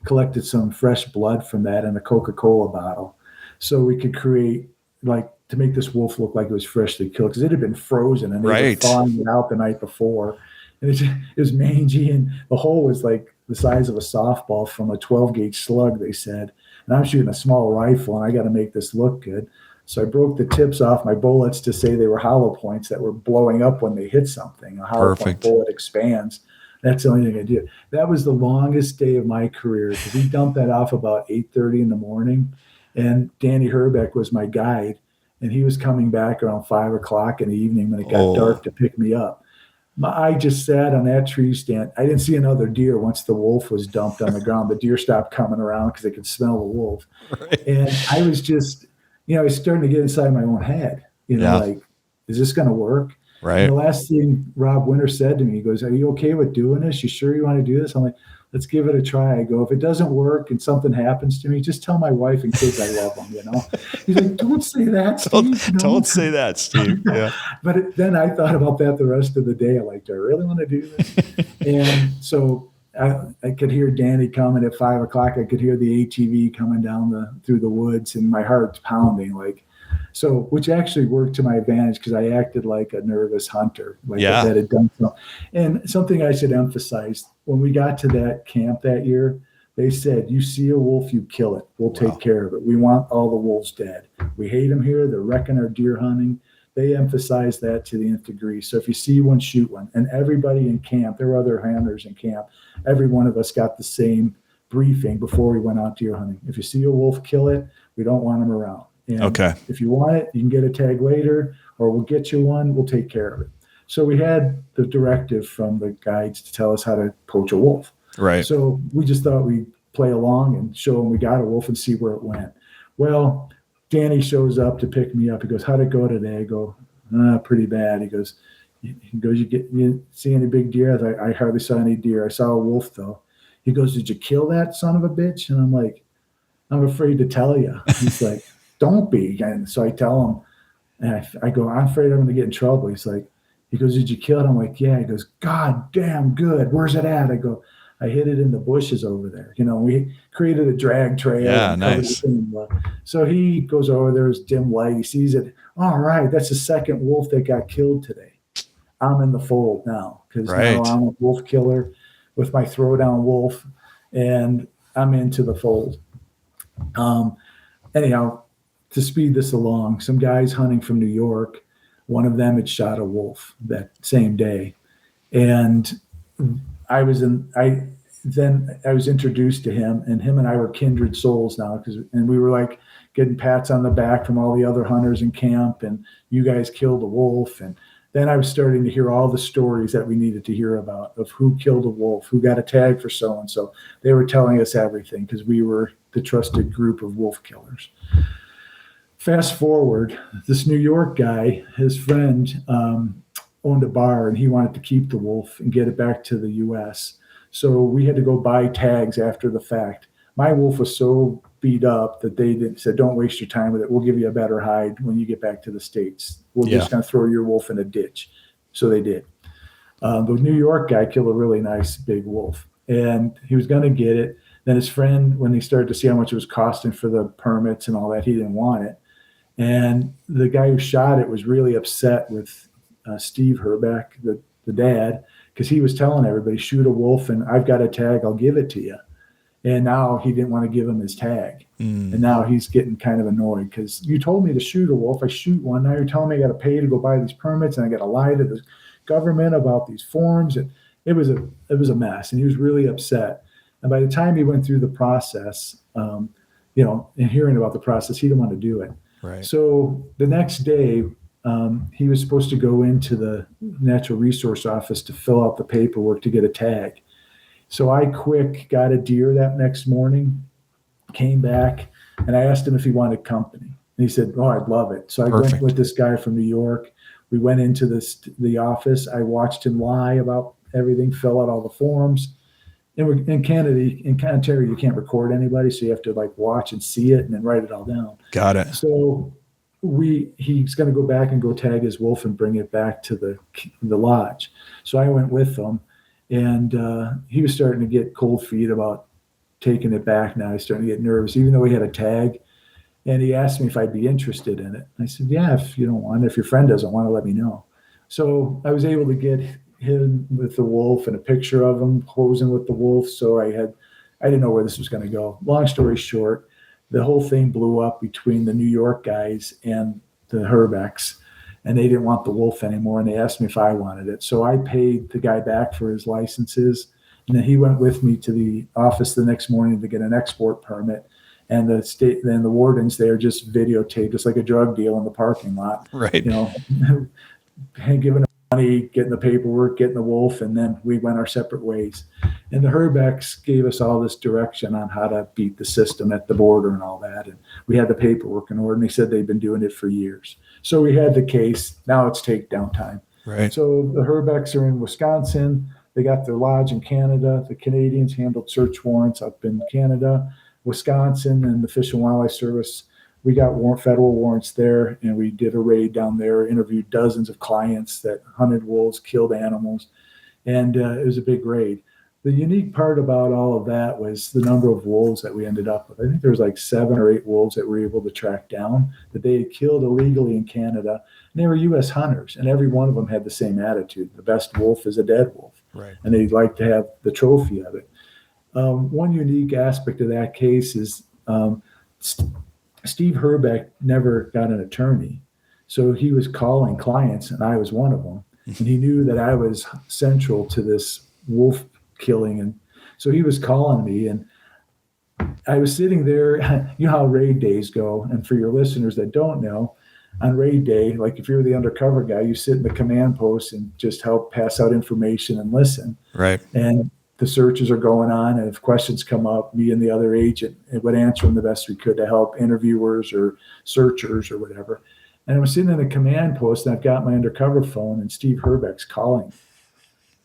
collected some fresh blood from that in a Coca-Cola bottle. So we could create, like, to make this wolf look like it was freshly killed, because it had been frozen and they Right. were thawing it out the night before. And it was mangy, and the hole was like the size of a softball from a 12 gauge slug, they said. And I'm shooting a small rifle, and I got to make this look good. So I broke the tips off my bullets to say they were hollow points that were blowing up when they hit something. A hollow Perfect. point bullet expands. That's the only thing I did. That was the longest day of my career, because we dumped that off about 8:30 in the morning. And Danny Herbeck was my guide, and he was coming back around 5 o'clock in the evening when it got dark to pick me up. I just sat on that tree stand. I didn't see another deer once the wolf was dumped on the ground. The deer stopped coming around because they could smell the wolf. Right. And I was just, I was starting to get inside my own head, Yeah. like, is this going to work? Right. And the last thing Rob Winter said to me, he goes, "Are you okay with doing this? You sure you want to do this?" I'm like, "Let's give it a try." I go, "If it doesn't work and something happens to me, just tell my wife and kids I love them, He's like, "Don't say that, Steve." Don't say that, Steve. Yeah. But then I thought about that the rest of the day. I'm like, do I really want to do this? And so I could hear Danny coming at 5 o'clock. I could hear the ATV coming down through the woods, and my heart's pounding, which actually worked to my advantage, because I acted like a nervous hunter, that had done something. And something I should emphasize, when we got to that camp that year, they said, "You see a wolf, you kill it. We'll take care of it. We want all the wolves dead. We hate them here. They're wrecking our deer hunting." They emphasized that to the nth degree. So if you see one, shoot one. And everybody in camp, there were other hunters in camp, every one of us got the same briefing before we went out deer hunting. If you see a wolf, kill it. We don't want them around. And Okay. if you want it, you can get a tag later, or we'll get you one. We'll take care of it. So we had the directive from the guides to tell us how to poach a wolf. Right. So we just thought we'd play along and show them we got a wolf and see where it went. Well, Danny shows up to pick me up. He goes, "How'd it go today?" I go, "Pretty bad." He goes, "You see any big deer?" I hardly saw any deer. I saw a wolf though. He goes, "Did you kill that son of a bitch?" And I'm like, "I'm afraid to tell you." He's like, "Don't be." And so I tell him, and I go, "I'm afraid I'm going to get in trouble." He goes, "Did you kill it?" I'm like, "Yeah." He goes, "God damn good. Where's it at?" I go, "I hid it in the bushes over there." We created a drag trail. Yeah, and covered nice. it in, so he goes over, there's dim light. He sees it. All right, that's the second wolf that got killed today. I'm in the fold now, because now I'm a wolf killer with my throwdown wolf, and I'm into the fold. Anyhow, to speed this along, some guys hunting from New York, one of them had shot a wolf that same day. And then I was introduced to him, and him and I were kindred souls now, and we were like getting pats on the back from all the other hunters in camp, and you guys killed a wolf. And then I was starting to hear all the stories that we needed to hear about of who killed a wolf, who got a tag for so and so. They were telling us everything because we were the trusted group of wolf killers. Fast forward, this New York guy, his friend, owned a bar, and he wanted to keep the wolf and get it back to the U.S. So we had to go buy tags after the fact. My wolf was so beat up that they said, don't waste your time with it. We'll give you a better hide when you get back to the States. We're just going to throw your wolf in a ditch. So they did. The New York guy killed a really nice big wolf, and he was going to get it. Then his friend, when he started to see how much it was costing for the permits and all that, he didn't want it. And the guy who shot it was really upset with Steve Herbeck, the dad, because he was telling everybody, shoot a wolf and I've got a tag, I'll give it to you. And now he didn't want to give him his tag. And now he's getting kind of annoyed because you told me to shoot a wolf. I shoot one. Now you're telling me I got to pay to go buy these permits, and I got to lie to the government about these forms. And it was a mess. And he was really upset. And by the time he went through the process, and hearing about the process, he didn't want to do it. Right. So the next day, he was supposed to go into the natural resource office to fill out the paperwork to get a tag. So I got a deer that next morning, came back, and I asked him if he wanted company. And he said, oh, I'd love it. So I went with this guy from New York. We went into the office. I watched him lie about everything, fill out all the forms. And in Canada, in Ontario, you can't record anybody, so you have to watch and see it and then write it all down. Got it. So he's going to go back and go tag his wolf and bring it back to the lodge. So I went with him, and he was starting to get cold feet about taking it back. Now he's starting to get nervous, even though he had a tag. And he asked me if I'd be interested in it. I said, yeah, if you don't want it, if your friend doesn't want to, let me know. So I was able to get him with the wolf and a picture of him posing with the wolf. So I didn't know where this was going to go. Long story short, the whole thing blew up between the New York guys and the Herbecks, and they didn't want the wolf anymore. And they asked me if I wanted it. So I paid the guy back for his licenses. And then he went with me to the office the next morning to get an export permit. And the wardens there just videotaped us like a drug deal in the parking lot. Right. Giving money, getting the paperwork, getting the wolf, and then we went our separate ways. And the Herbecks gave us all this direction on how to beat the system at the border and all that. And we had the paperwork in order, and they said they'd been doing it for years. So we had the case. Now it's takedown time. Right. So the Herbecks are in Wisconsin. They got their lodge in Canada. The Canadians handled search warrants up in Canada. Wisconsin and the Fish and Wildlife Service, we got federal warrants there, and we did a raid down there, interviewed dozens of clients that hunted wolves, killed animals, and it was a big raid. The unique part about all of that was the number of wolves that we ended up with. I think there was 7 or 8 wolves that we were able to track down that they had killed illegally in Canada, and they were U.S. hunters, and every one of them had the same attitude. The best wolf is a dead wolf, right? And they'd like to have the trophy of it. One unique aspect of that case is Steve Herbeck never got an attorney. So he was calling clients, and I was one of them. And he knew that I was central to this wolf killing. And so he was calling me, and I was sitting there. You know how raid days go. And for your listeners that don't know, on raid day, if you're the undercover guy, you sit in the command post and just help pass out information and listen. Right. And the searches are going on, and if questions come up, me and the other agent would answer them the best we could to help interviewers or searchers or whatever. And I was sitting in a command post, and I've got my undercover phone, and Steve Herbeck's calling.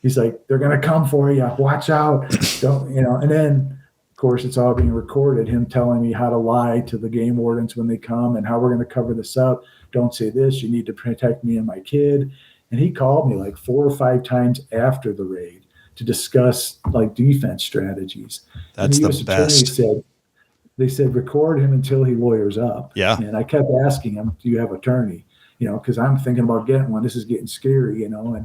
He's like, "They're going to come for you. Watch out!" Don't. And then, of course, it's all being recorded. Him telling me how to lie to the game wardens when they come, and how we're going to cover this up. Don't say this. You need to protect me and my kid. And he called me 4 or 5 times after the raid to discuss defense strategies. That's the best. They said, record him until he lawyers up. Yeah. And I kept asking him, do you have an attorney? Because I'm thinking about getting one. This is getting scary, And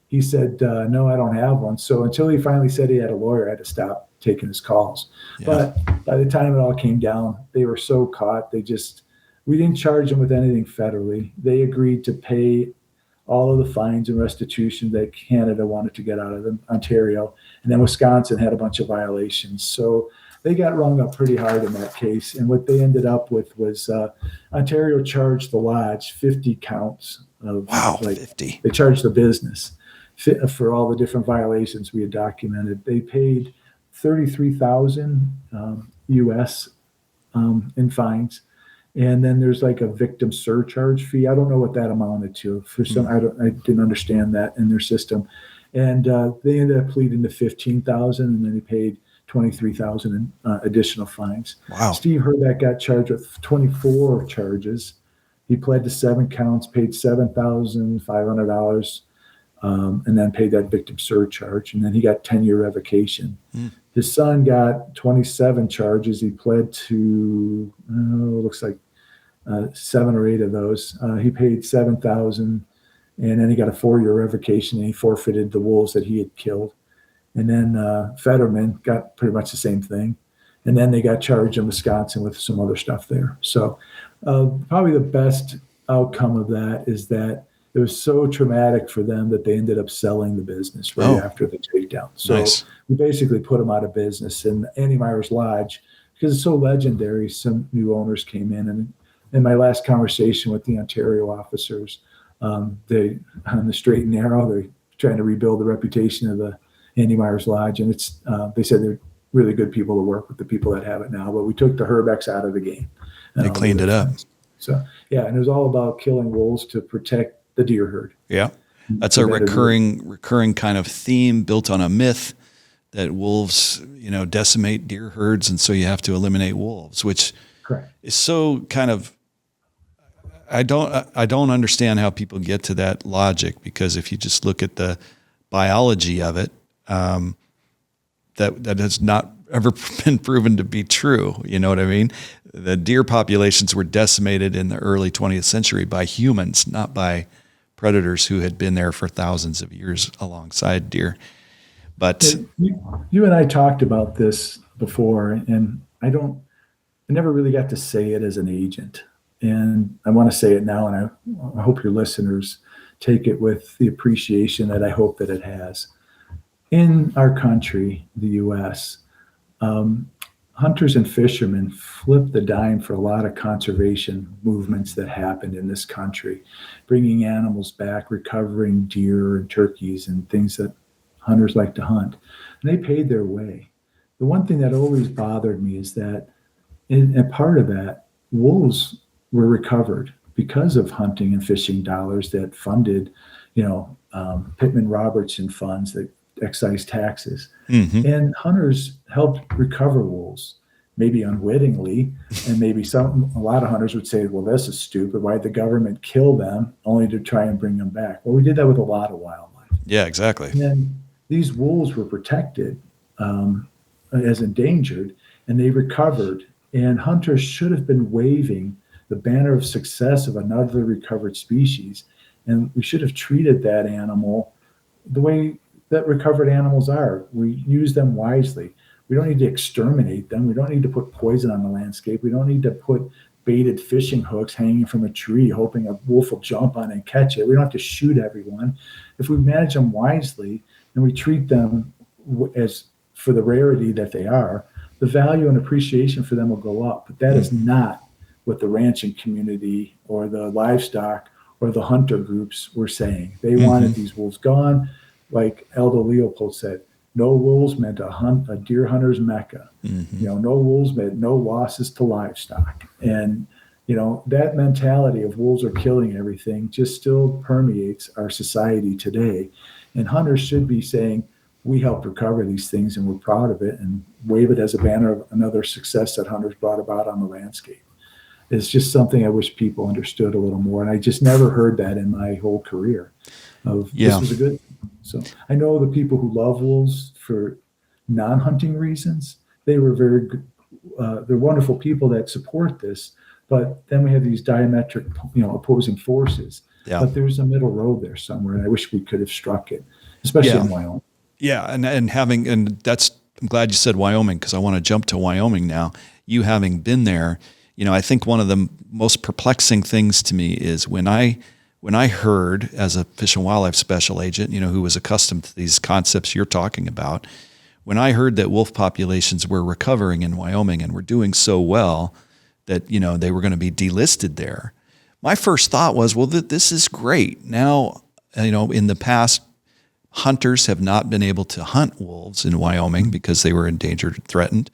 he said, no, I don't have one. So until he finally said he had a lawyer, I had to stop taking his calls. Yeah. But by the time it all came down, they were so caught. We didn't charge them with anything federally. They agreed to pay all of the fines and restitution that Canada wanted to get out of them, Ontario, and then Wisconsin had a bunch of violations. So they got rung up pretty hard in that case. And what they ended up with was Ontario charged the lodge 50 counts of 50. They charged the business for all the different violations we had documented. They paid $33,000 US in fines. And then there's like a victim surcharge fee. I don't know what that amounted to. For some, I didn't understand that in their system. And they ended up pleading to $15,000, and then they paid $23,000 in additional fines. Wow. Steve Herbeck got charged with 24 charges. He pled to 7 counts, paid $7,500, and then paid that victim surcharge. And then he got 10-year revocation. His son got 27 charges. He pled to, looks like 7 or 8 of those. He paid $7,000, and then he got a 4-year revocation, and he forfeited the wolves that he had killed. And then Fetterman got pretty much the same thing. And then they got charged in Wisconsin with some other stuff there. So probably the best outcome of that is that it was so traumatic for them that they ended up selling the business right after the takedown. So we basically put them out of business. And Andy Meyer's Lodge, because it's so legendary, some new owners came in. And in my last conversation with the Ontario officers, they, on the straight and narrow, they're trying to rebuild the reputation of the Andy Meyer's Lodge. And it's they said they're really good people to work with, the people that have it now. But we took the Herbecks out of the game. They cleaned it up. So, yeah, and it was all about killing wolves to protect the deer herd. Yeah. That's a recurring kind of theme built on a myth that wolves, decimate deer herds, and so you have to eliminate wolves, which is so kind of, I don't understand how people get to that logic, because if you just look at the biology of it, that has not ever been proven to be true. You know what I mean? The deer populations were decimated in the early 20th century by humans, not by predators who had been there for thousands of years alongside deer. But you and I talked about this before, and I never really got to say it as an agent. And I want to say it now, and I hope your listeners take it with the appreciation that I hope that it has. In our country, the U.S., hunters and fishermen flipped the dime for a lot of conservation movements that happened in this country, bringing animals back, recovering deer and turkeys and things that hunters like to hunt. And they paid their way. The one thing that always bothered me is that, and part of that, wolves were recovered because of hunting and fishing dollars that funded, Pittman Robertson funds that excise taxes. And hunters helped recover wolves, maybe unwittingly, and maybe a lot of hunters would say, well, this is stupid. Why'd the government kill them only to try and bring them back? Well, we did that with a lot of wildlife. Yeah, exactly. And these wolves were protected as endangered, and they recovered. And hunters should have been waving the banner of success of another recovered species. And we should have treated that animal the way that recovered animals are. We use them wisely. We don't need to exterminate them. We don't need to put poison on the landscape. We don't need to put baited fishing hooks hanging from a tree, hoping a wolf will jump on it and catch it. We don't have to shoot everyone. If we manage them wisely and we treat them as for the rarity that they are, the value and appreciation for them will go up. But that is not what the ranching community or the livestock or the hunter groups were saying. They wanted these wolves gone. Like Aldo Leopold said, no wolves meant a deer hunter's mecca. No wolves meant no losses to livestock. And, that mentality of wolves are killing everything just still permeates our society today. And hunters should be saying, we helped recover these things and we're proud of it, and wave it as a banner of another success that hunters brought about on the landscape. It's just something I wish people understood a little more. And I just never heard that in my whole career this was a good thing. So I know the people who love wolves for non-hunting reasons, they were very good. They're wonderful people that support this, but then we have these diametric, opposing forces. Yeah. But there's a middle road there somewhere, and I wish we could have struck it, especially in Wyoming. Yeah, and that's, I'm glad you said Wyoming, because I want to jump to Wyoming now. You having been there, I think one of the most perplexing things to me is when I when I heard, as a Fish and Wildlife Special Agent, who was accustomed to these concepts you're talking about, when I heard that wolf populations were recovering in Wyoming and were doing so well that, they were going to be delisted there, my first thought was, well, this is great. Now, in the past, hunters have not been able to hunt wolves in Wyoming because they were endangered, threatened.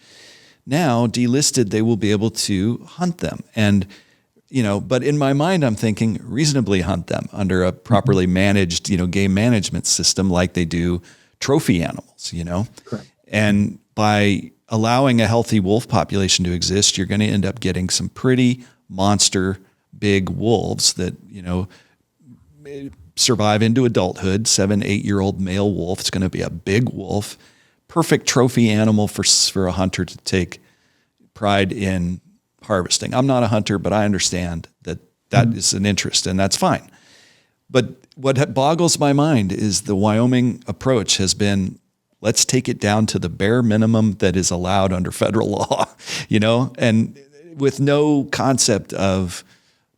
Now, delisted, they will be able to hunt them. And, but in my mind, I'm thinking reasonably hunt them under a properly managed, game management system like they do trophy animals, Correct. And by allowing a healthy wolf population to exist, you're going to end up getting some pretty monster big wolves that, survive into adulthood. 7-8-year-old male wolf. It's going to be a big wolf, perfect trophy animal for a hunter to take pride in harvesting. I'm not a hunter, but I understand that is an interest, and that's fine. But what boggles my mind is the Wyoming approach has been, let's take it down to the bare minimum that is allowed under federal law, and with no concept of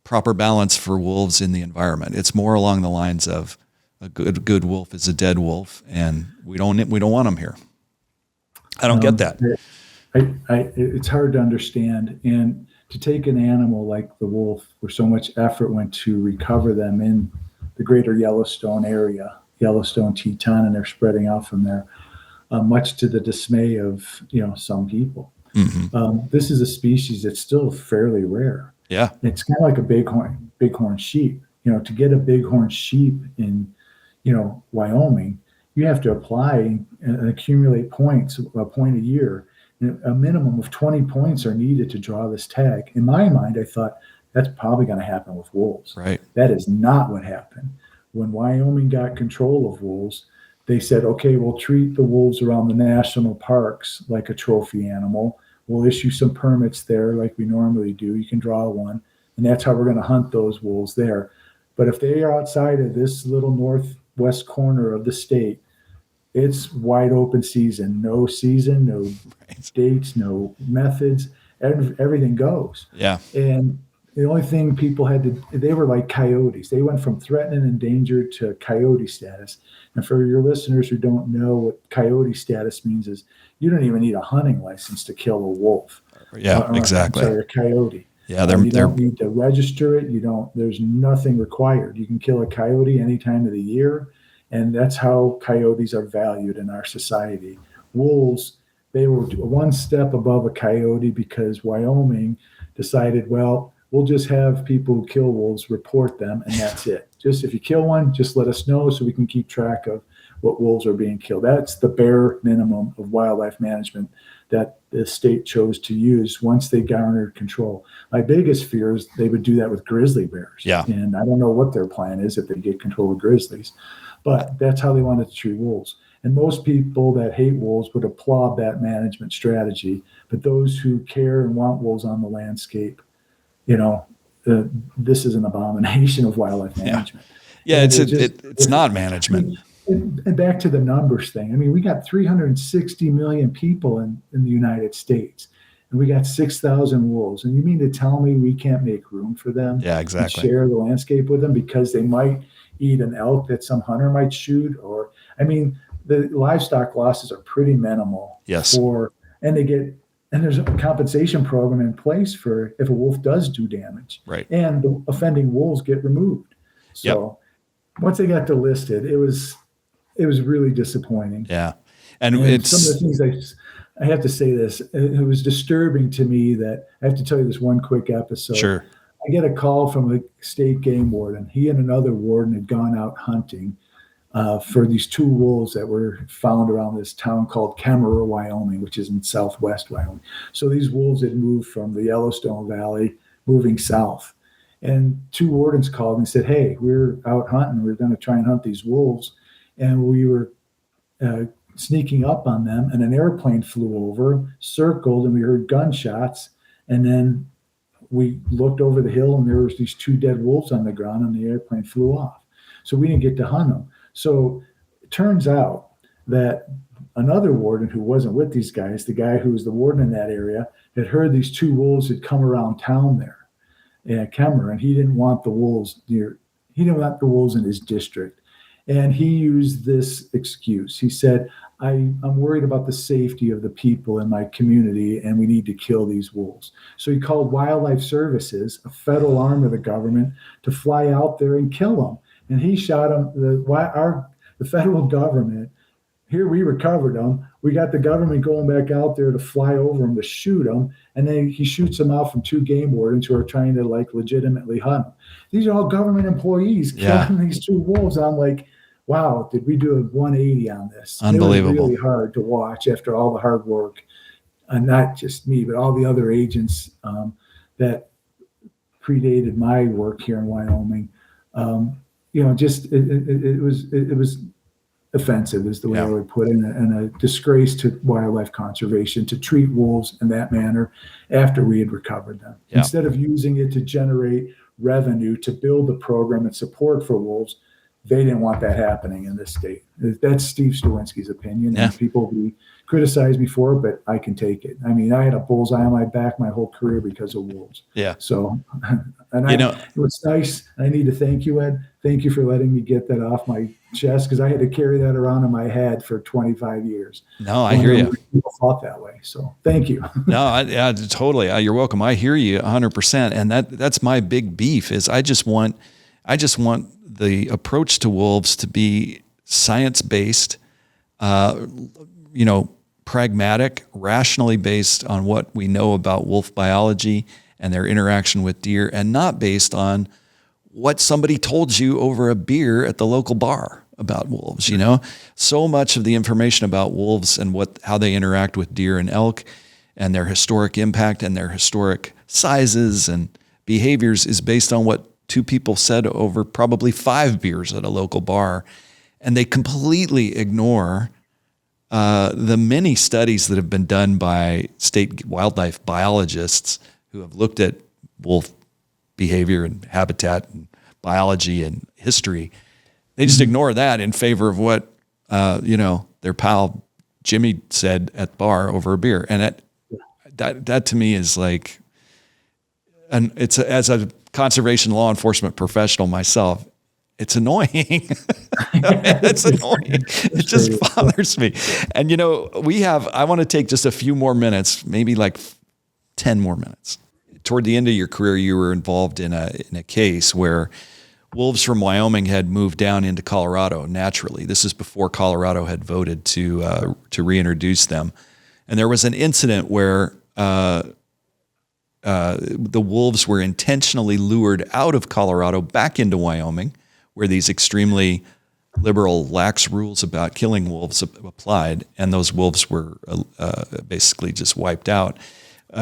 proper balance for wolves in the environment. It's more along the lines of a good wolf is a dead wolf, and we don't want them here. I don't get that. It's hard to understand, and to take an animal like the wolf, where so much effort went to recover them in the greater Yellowstone area, Yellowstone, Teton, and they're spreading out from there, much to the dismay of some people. Mm-hmm. This is a species that's still fairly rare. Yeah, it's kind of like a bighorn sheep. To get a bighorn sheep in, Wyoming, you have to apply and accumulate points, a point a year. And a minimum of 20 points are needed to draw this tag. In my mind, I thought that's probably going to happen with wolves. Right. That is not what happened. When Wyoming got control of wolves, they said, okay, we'll treat the wolves around the national parks like a trophy animal. We'll issue some permits there like we normally do. You can draw one, and that's how we're going to hunt those wolves there. But if they are outside of this little northwest corner of the state, it's wide open season. No season, no dates, no methods. Everything goes. Yeah. And the only thing people they were like coyotes. They went from threatened and endangered to coyote status. And for your listeners who don't know what coyote status means, is you don't even need a hunting license to kill a wolf. Yeah, exactly. Sorry, a coyote. Yeah, you don't need to register it. There's nothing required. You can kill a coyote any time of the year, and that's how coyotes are valued in our society. Wolves, they were one step above a coyote because Wyoming decided, well, we'll just have people who kill wolves report them, and that's it. Just if you kill one, just let us know so we can keep track of what wolves are being killed. That's the bare minimum of wildlife management that the state chose to use once they garnered control. My biggest fear is they would do that with grizzly bears. Yeah. And I don't know what their plan is if they get control of grizzlies, but that's how they wanted to treat wolves. And most people that hate wolves would applaud that management strategy. But those who care and want wolves on the landscape, this is an abomination of wildlife management. Yeah, it's not management. And back to the numbers thing. I mean, we got 360 million people in the United States, and we got 6,000 wolves. And you mean to tell me we can't make room for them? Yeah, exactly. And share the landscape with them because they might eat an elk that some hunter might shoot? The livestock losses are pretty minimal. Yes. And there's a compensation program in place for if a wolf does do damage. Right. And the offending wolves get removed. So once they got delisted, it was really disappointing. Yeah. And some of the things I have to say this, it was disturbing to me that I have to tell you this one quick episode. Sure. I get a call from a state game warden. He and another warden had gone out hunting for these two wolves that were found around this town called Kemmerer, Wyoming, which is in southwest Wyoming. So these wolves had moved from the Yellowstone Valley, moving south. And two wardens called and said, hey, we're out hunting. We're going to try and hunt these wolves. And we were sneaking up on them, and an airplane flew over, circled, and we heard gunshots. And then we looked over the hill, and there was these two dead wolves on the ground, and the airplane flew off. So we didn't get to hunt them. So it turns out that another warden who wasn't with these guys, the guy who was the warden in that area, had heard these two wolves had come around town there at Kemmerer, and he didn't want the wolves near he didn't want the wolves in his district. And he used this excuse. He said, I'm worried about the safety of the people in my community, and we need to kill these wolves. So he called Wildlife Services, a federal arm of the government, to fly out there and kill them. And he shot them. The federal government, here we recovered them. We got the government going back out there to fly over them to shoot them. And then he shoots them out from 2 game wardens who are trying to like legitimately hunt them. These are all government employees killing these 2 wolves. I'm like, wow, did we do a 180 on this? Unbelievable. It was really hard to watch after all the hard work, and not just me, but all the other agents that predated my work here in Wyoming. It was offensive is the way I would put it, and a disgrace to wildlife conservation to treat wolves in that manner after we had recovered them. Yeah. Instead of using it to generate revenue to build the program and support for wolves, they didn't want that happening in this state. That's Steve Stoinski's opinion, and people criticize me for it, but I can take it. I mean, I had a bullseye on my back my whole career because of wolves. Yeah. So, and it was nice. I need to thank you, Ed. Thank you for letting me get that off my chest, because I had to carry that around in my head for 25 years. No, I hear you. People thought that way. So thank you. No, totally. You're welcome. I hear you 100%. And that's my big beef is I just want the approach to wolves to be science-based, pragmatic, rationally based on what we know about wolf biology and their interaction with deer, and not based on what somebody told you over a beer at the local bar about wolves. So much of the information about wolves and how they interact with deer and elk and their historic impact and their historic sizes and behaviors is based on what 2 people said over probably 5 beers at a local bar. And they completely ignore the many studies that have been done by state wildlife biologists who have looked at wolf behavior and habitat and biology and history. They just ignore that in favor of what, their pal Jimmy said at the bar over a beer. And that to me is like, and it's as a conservation law enforcement professional myself, it's annoying. It's annoying. It just bothers me. And I want to take just a few more minutes, maybe like 10 more minutes. Toward the end of your career, you were involved in a case where wolves from Wyoming had moved down into Colorado naturally. This is before Colorado had voted to reintroduce them. And there was an incident where the wolves were intentionally lured out of Colorado back into Wyoming, where these extremely liberal, lax rules about killing wolves applied, and those wolves were basically just wiped out.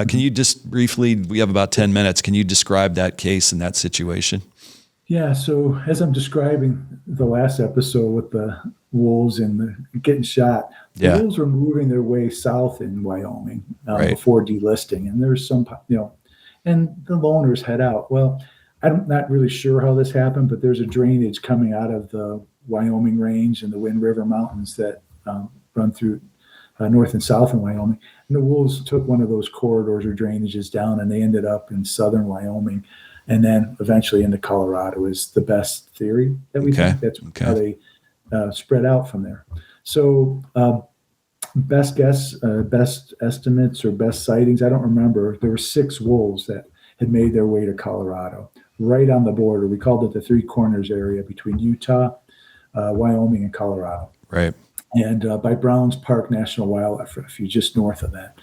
Can you just briefly, we have about 10 minutes, can you describe that case and that situation? Yeah, so as I'm describing the last episode with the wolves and getting shot, the wolves were moving their way south in Wyoming before delisting. And there's some, and the loners head out. Well, I'm not really sure how this happened, but there's a drainage coming out of the Wyoming range and the Wind River Mountains that run through north and south in Wyoming. And the wolves took one of those corridors or drainages down, and they ended up in southern Wyoming, and then eventually into Colorado is the best theory that we think. That's how they spread out from there. So best guess, best estimates or best sightings, I don't remember. There were 6 wolves that had made their way to Colorado, right on the border. We called it the Three Corners area between Utah, Wyoming, and Colorado. Right. And by Browns Park National Wildlife Refuge, just north of that.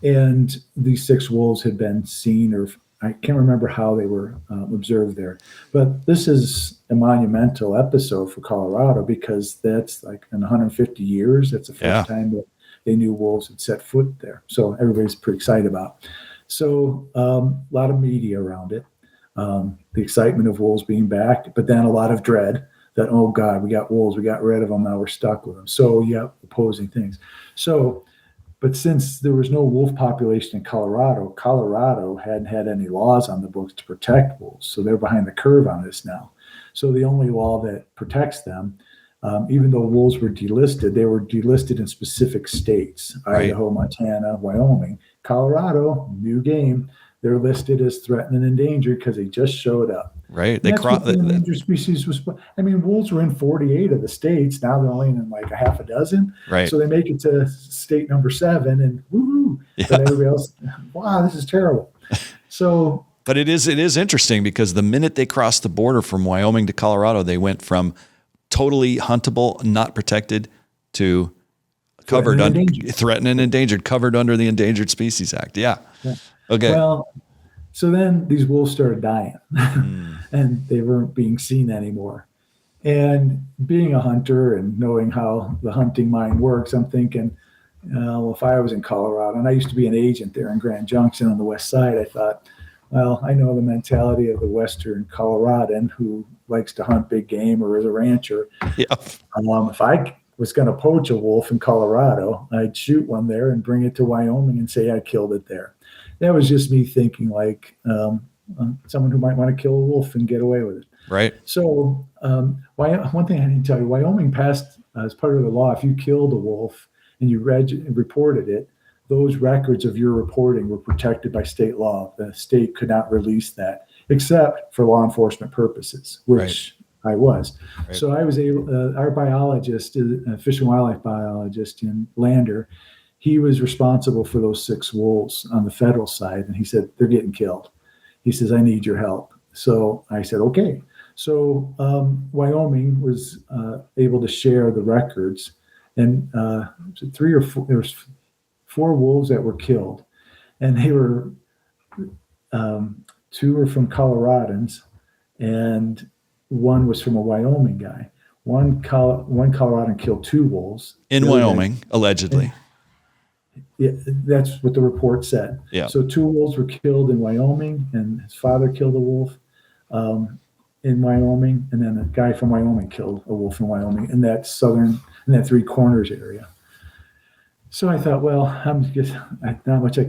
And these 6 wolves had been seen, or I can't remember how they were observed there. But this is a monumental episode for Colorado, because that's like in 150 years, that's the first time that they knew wolves had set foot there. So everybody's pretty excited about it. So a lot of media around it, the excitement of wolves being back, but then a lot of dread that, oh God, we got wolves, we got rid of them, now we're stuck with them. So opposing things. So, but since there was no wolf population in Colorado hadn't had any laws on the books to protect wolves. So they're behind the curve on this now. So the only law that protects them, even though wolves were delisted, they were delisted in specific states, Idaho, Montana, Wyoming. Colorado, new game. they're listed as threatened and endangered because they just showed up. Right. And that's what the endangered species was. I mean, wolves were in 48 of the states. Now they're only in like a half a dozen. Right. So they make it to state number 7 and woohoo. Yeah. But everybody else, wow, this is terrible. So, but it is interesting because the minute they crossed the border from Wyoming to Colorado, they went from totally huntable, not protected, to covered under threatened and endangered, covered under the Endangered Species Act. Yeah. Okay. Well, so then these wolves started dying and they weren't being seen anymore. And being a hunter and knowing how the hunting mind works, I'm thinking, if I was in Colorado, and I used to be an agent there in Grand Junction on the west side, I thought, well, I know the mentality of the Western Coloradan who likes to hunt big game or is a rancher. Yep. If I was going to poach a wolf in Colorado, I'd shoot one there and bring it to Wyoming and say I killed it there. That was just me thinking like someone who might want to kill a wolf and get away with it. Right. So one thing I didn't tell you, Wyoming passed as part of the law, if you killed a wolf and you reported it, those records of your reporting were protected by state law. The state could not release that except for law enforcement purposes, which I was. Right. So I was able, our biologist, fish and wildlife biologist in Lander, he was responsible for those 6 wolves on the federal side. And he said, they're getting killed. He says, I need your help. So I said, okay. So Wyoming was able to share the records, and 3 or 4, there was 4 wolves that were killed, and they were 2 were from Coloradans, and 1 was from a Wyoming guy. One Coloradan killed 2 wolves in Wyoming, allegedly. Yeah, that's what the report said. Yeah. So 2 wolves were killed in Wyoming, and his father killed a wolf in Wyoming, and then a guy from Wyoming killed a wolf in Wyoming in that Three Corners area. So I thought, well, not much I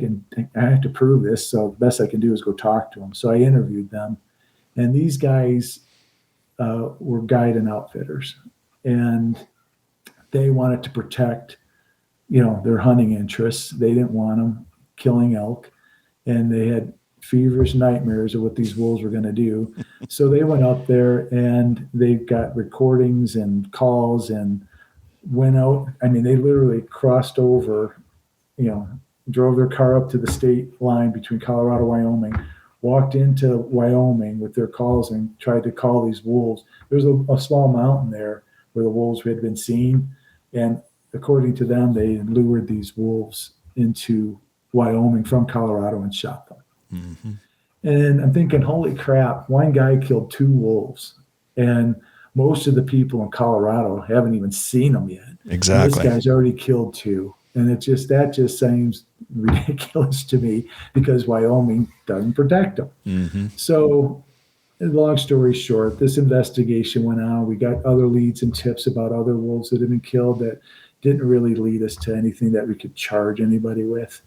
have to prove this, so the best I can do is go talk to them. So I interviewed them, and these guys were guide and outfitters, and they wanted to protect, their hunting interests. They didn't want them killing elk, and they had feverish nightmares of what these wolves were going to do. So they went up there and they got recordings and calls and went out. I mean, they literally crossed over, drove their car up to the state line between Colorado and Wyoming, walked into Wyoming with their calls and tried to call these wolves. There's a small mountain there where the wolves had been seen. And according to them, they lured these wolves into Wyoming from Colorado and shot them. Mm-hmm. And I'm thinking, holy crap, one guy killed 2 wolves. And most of the people in Colorado haven't even seen them yet. Exactly. And this guy's already killed 2. And that just seems ridiculous to me because Wyoming doesn't protect them. Mm-hmm. So long story short, this investigation went on. We got other leads and tips about other wolves that had been killed that didn't really lead us to anything that we could charge anybody with.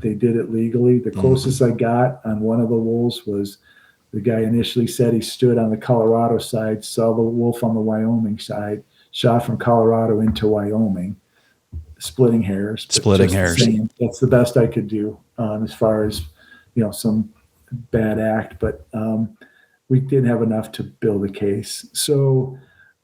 They did it legally. The closest I got on one of the wolves was the guy initially said he stood on the Colorado side, saw the wolf on the Wyoming side, shot from Colorado into Wyoming, splitting hairs. That's the best I could do as far as, some bad act, but we didn't have enough to build a case. So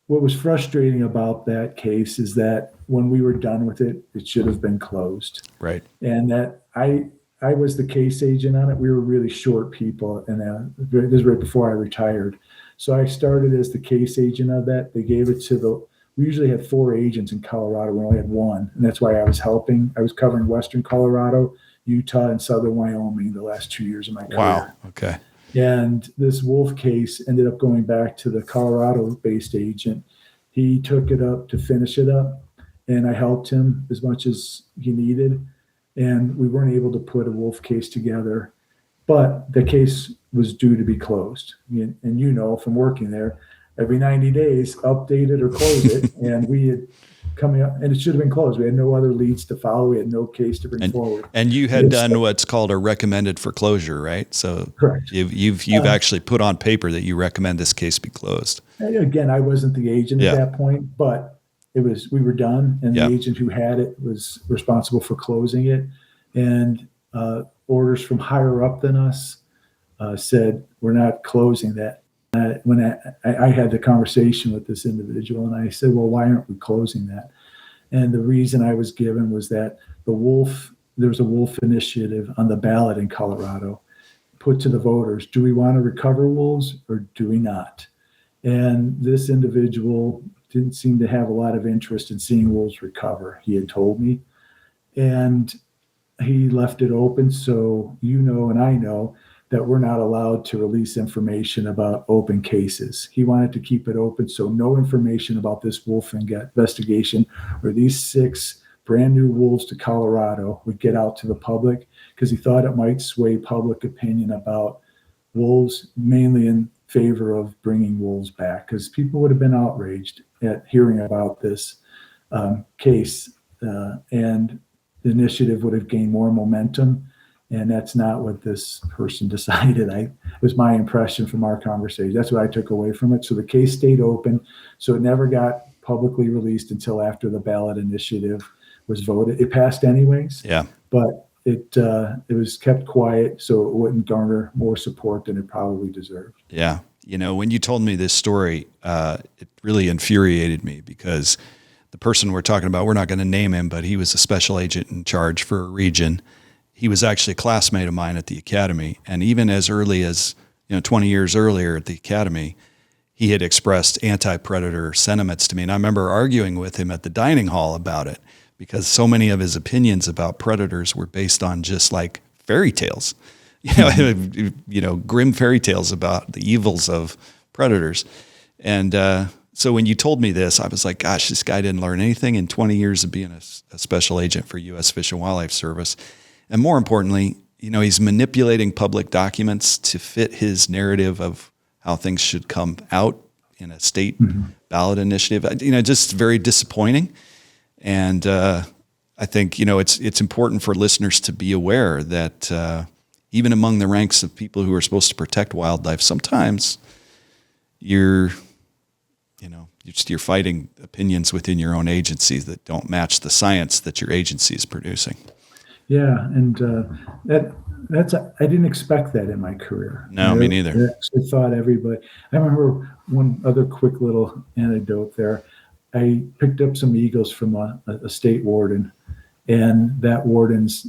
what was frustrating about that case is that when we were done with it, it should have been closed. Right. And that I was the case agent on it. We were really short people, and this was right before I retired. So I started as the case agent of that. They gave it to we usually had 4 agents in Colorado. We only had 1, and that's why I was helping. I was covering Western Colorado, Utah, and Southern Wyoming the last 2 years of my career. Wow. Okay. And this wolf case ended up going back to the Colorado-based agent. He took it up to finish it up, and I helped him as much as he needed. And we weren't able to put a wolf case together, but the case was due to be closed. And from working there, every 90 days, update it or close it. And we had coming up, and it should have been closed. We had no other leads to follow. We had no case to bring forward. And you had done what's called a recommended for closure, right? So correct. You've actually put on paper that you recommend this case be closed. Again, I wasn't the agent at that point, but we were done, and the agent who had it was responsible for closing it. And orders from higher up than us said, we're not closing that. When I had the conversation with this individual, and I said, well, why aren't we closing that? And the reason I was given was that there's a wolf initiative on the ballot in Colorado, put to the voters, do we want to recover wolves or do we not? And this individual didn't seem to have a lot of interest in seeing wolves recover, he had told me. And he left it open, so and I know that we're not allowed to release information about open cases. He wanted to keep it open, so no information about this wolf investigation or these 6 brand new wolves to Colorado would get out to the public, because he thought it might sway public opinion about wolves, mainly in favor of bringing wolves back, because people would have been outraged at hearing about this case, and the initiative would have gained more momentum. And that's not what this person decided. It was my impression from our conversation. That's what I took away from it. So the case stayed open. So it never got publicly released until after the ballot initiative was voted. It passed anyways. Yeah. But it was kept quiet so it wouldn't garner more support than it probably deserved. Yeah. When you told me this story, it really infuriated me, because the person we're talking about, we're not going to name him, but he was a special agent in charge for a region. He was actually a classmate of mine at the academy. And even as early as 20 years earlier at the academy, he had expressed anti-predator sentiments to me. And I remember arguing with him at the dining hall about it, because so many of his opinions about predators were based on just like fairy tales, grim fairy tales about the evils of predators. And so when you told me this, I was like, gosh, this guy didn't learn anything in 20 years of being a special agent for U.S. Fish and Wildlife Service. And more importantly, he's manipulating public documents to fit his narrative of how things should come out in a state ballot initiative. Just very disappointing. And I think, it's important for listeners to be aware that even among the ranks of people who are supposed to protect wildlife, sometimes you're fighting opinions within your own agency that don't match the science that your agency is producing. Yeah, and that's I didn't expect that in my career. No, me neither. I actually thought everybody. I remember one other quick little anecdote there. I picked up some eagles from a state warden, and that warden's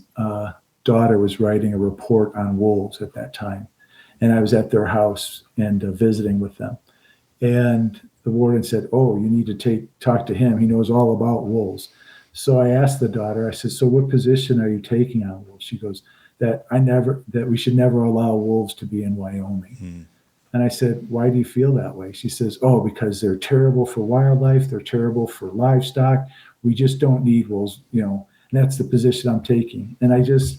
daughter was writing a report on wolves at that time, and I was at their house and visiting with them, and the warden said, "Oh, you need to talk to him. He knows all about wolves." So I asked the daughter, I said, "So what position are you taking on wolves?" She goes, that we should never allow wolves to be in Wyoming. Mm. And I said, "Why do you feel that way?" She says, "Oh, because they're terrible for wildlife. They're terrible for livestock. We just don't need wolves, and that's the position I'm taking." And this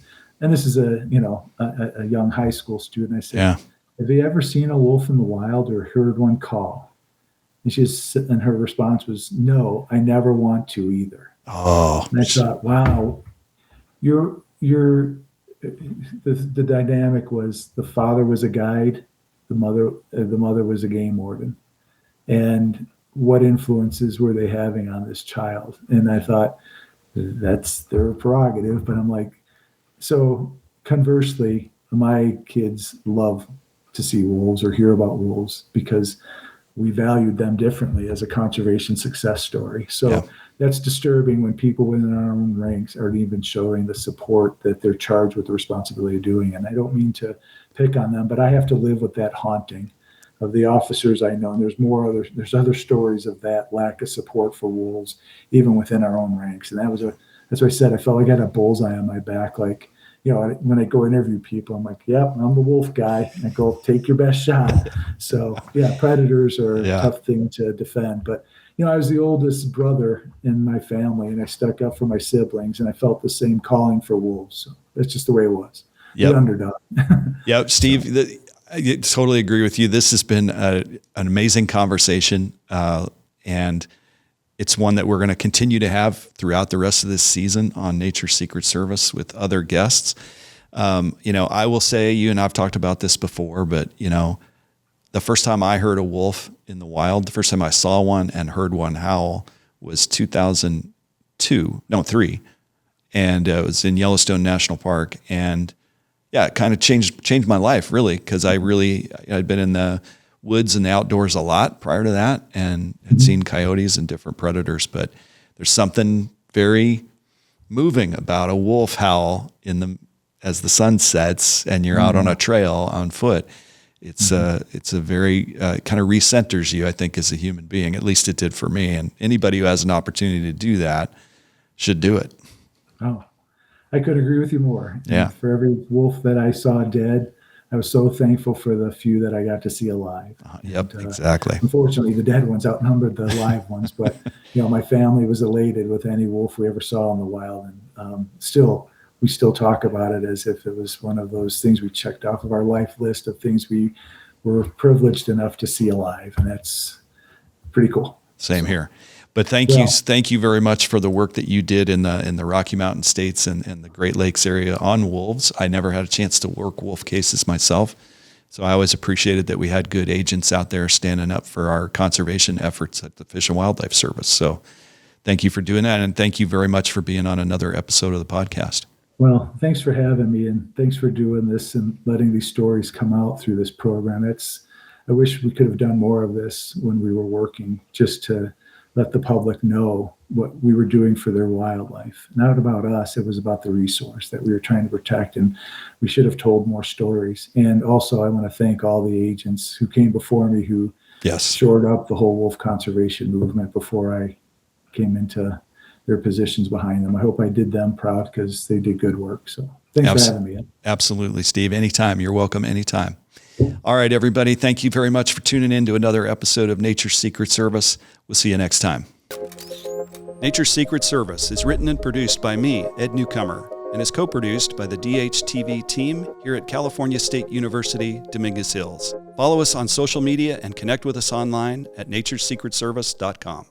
is a young high school student. I said, yeah. "Have you ever seen a wolf in the wild or heard one call?" And her response was, "No, I never want to either." Oh, and I thought, wow, the dynamic was the father was a guide, the mother was a game warden, and what influences were they having on this child? And I thought, that's their prerogative, but I'm like, so conversely, my kids love to see wolves or hear about wolves because we valued them differently as a conservation success story. So yeah. That's disturbing when people within our own ranks aren't even showing the support that they're charged with the responsibility of doing. And I don't mean to pick on them, but I have to live with that haunting of the officers I know. And there's other stories of that lack of support for wolves, even within our own ranks. And that's what I said. I felt like I had a bullseye on my back. Like, when I go interview people, I'm like, "Yep, I'm the wolf guy." And I go, "Take your best shot." So yeah, predators are a tough thing to defend. But, I was the oldest brother in my family, and I stuck up for my siblings, and I felt the same calling for wolves. So that's just the way it was. Yep. The underdog. Yep, Steve, I totally agree with you. This has been an amazing conversation, and it's one that we're going to continue to have throughout the rest of this season on Nature's Secret Service with other guests. I will say, you and I've talked about this before, but, the first time I heard a wolf in the wild, the first time I saw one and heard one howl was 2003. And it was in Yellowstone National Park. And it kind of changed my life really, because I'd been in the woods and the outdoors a lot prior to that, and had seen coyotes and different predators. But there's something very moving about a wolf howl as the sun sets and you're out on a trail on foot. It's a very kind of recenters you, I think, as a human being. At least it did for me. And anybody who has an opportunity to do that should do it. Oh, I could agree with you more. Yeah. And for every wolf that I saw dead, I was so thankful for the few that I got to see alive. Yep, exactly. Unfortunately, the dead ones outnumbered the live ones, but my family was elated with any wolf we ever saw in the wild, and we still talk about it as if it was one of those things we checked off of our life list of things we were privileged enough to see alive, and that's pretty cool. Same here. But thank you very much for the work that you did in the Rocky Mountain states and the Great Lakes area on wolves. I never had a chance to work wolf cases myself, so I always appreciated that we had good agents out there standing up for our conservation efforts at the Fish and Wildlife Service. So thank you for doing that, and thank you very much for being on another episode of the podcast. Well, thanks for having me, and thanks for doing this and letting these stories come out through this program. I wish we could have done more of this when we were working, just to let the public know what we were doing for their wildlife. Not about us, it was about the resource that we were trying to protect, and we should have told more stories. And also, I want to thank all the agents who came before me who shored up the whole wolf conservation movement before I came into their positions behind them. I hope I did them proud, because they did good work. So thanks for having me. Absolutely, Steve. Anytime. You're welcome anytime. All right, everybody. Thank you very much for tuning in to another episode of Nature's Secret Service. We'll see you next time. Nature's Secret Service is written and produced by me, Ed Newcomer, and is co-produced by the DHTV team here at California State University, Dominguez Hills. Follow us on social media and connect with us online at naturesecretservice.com.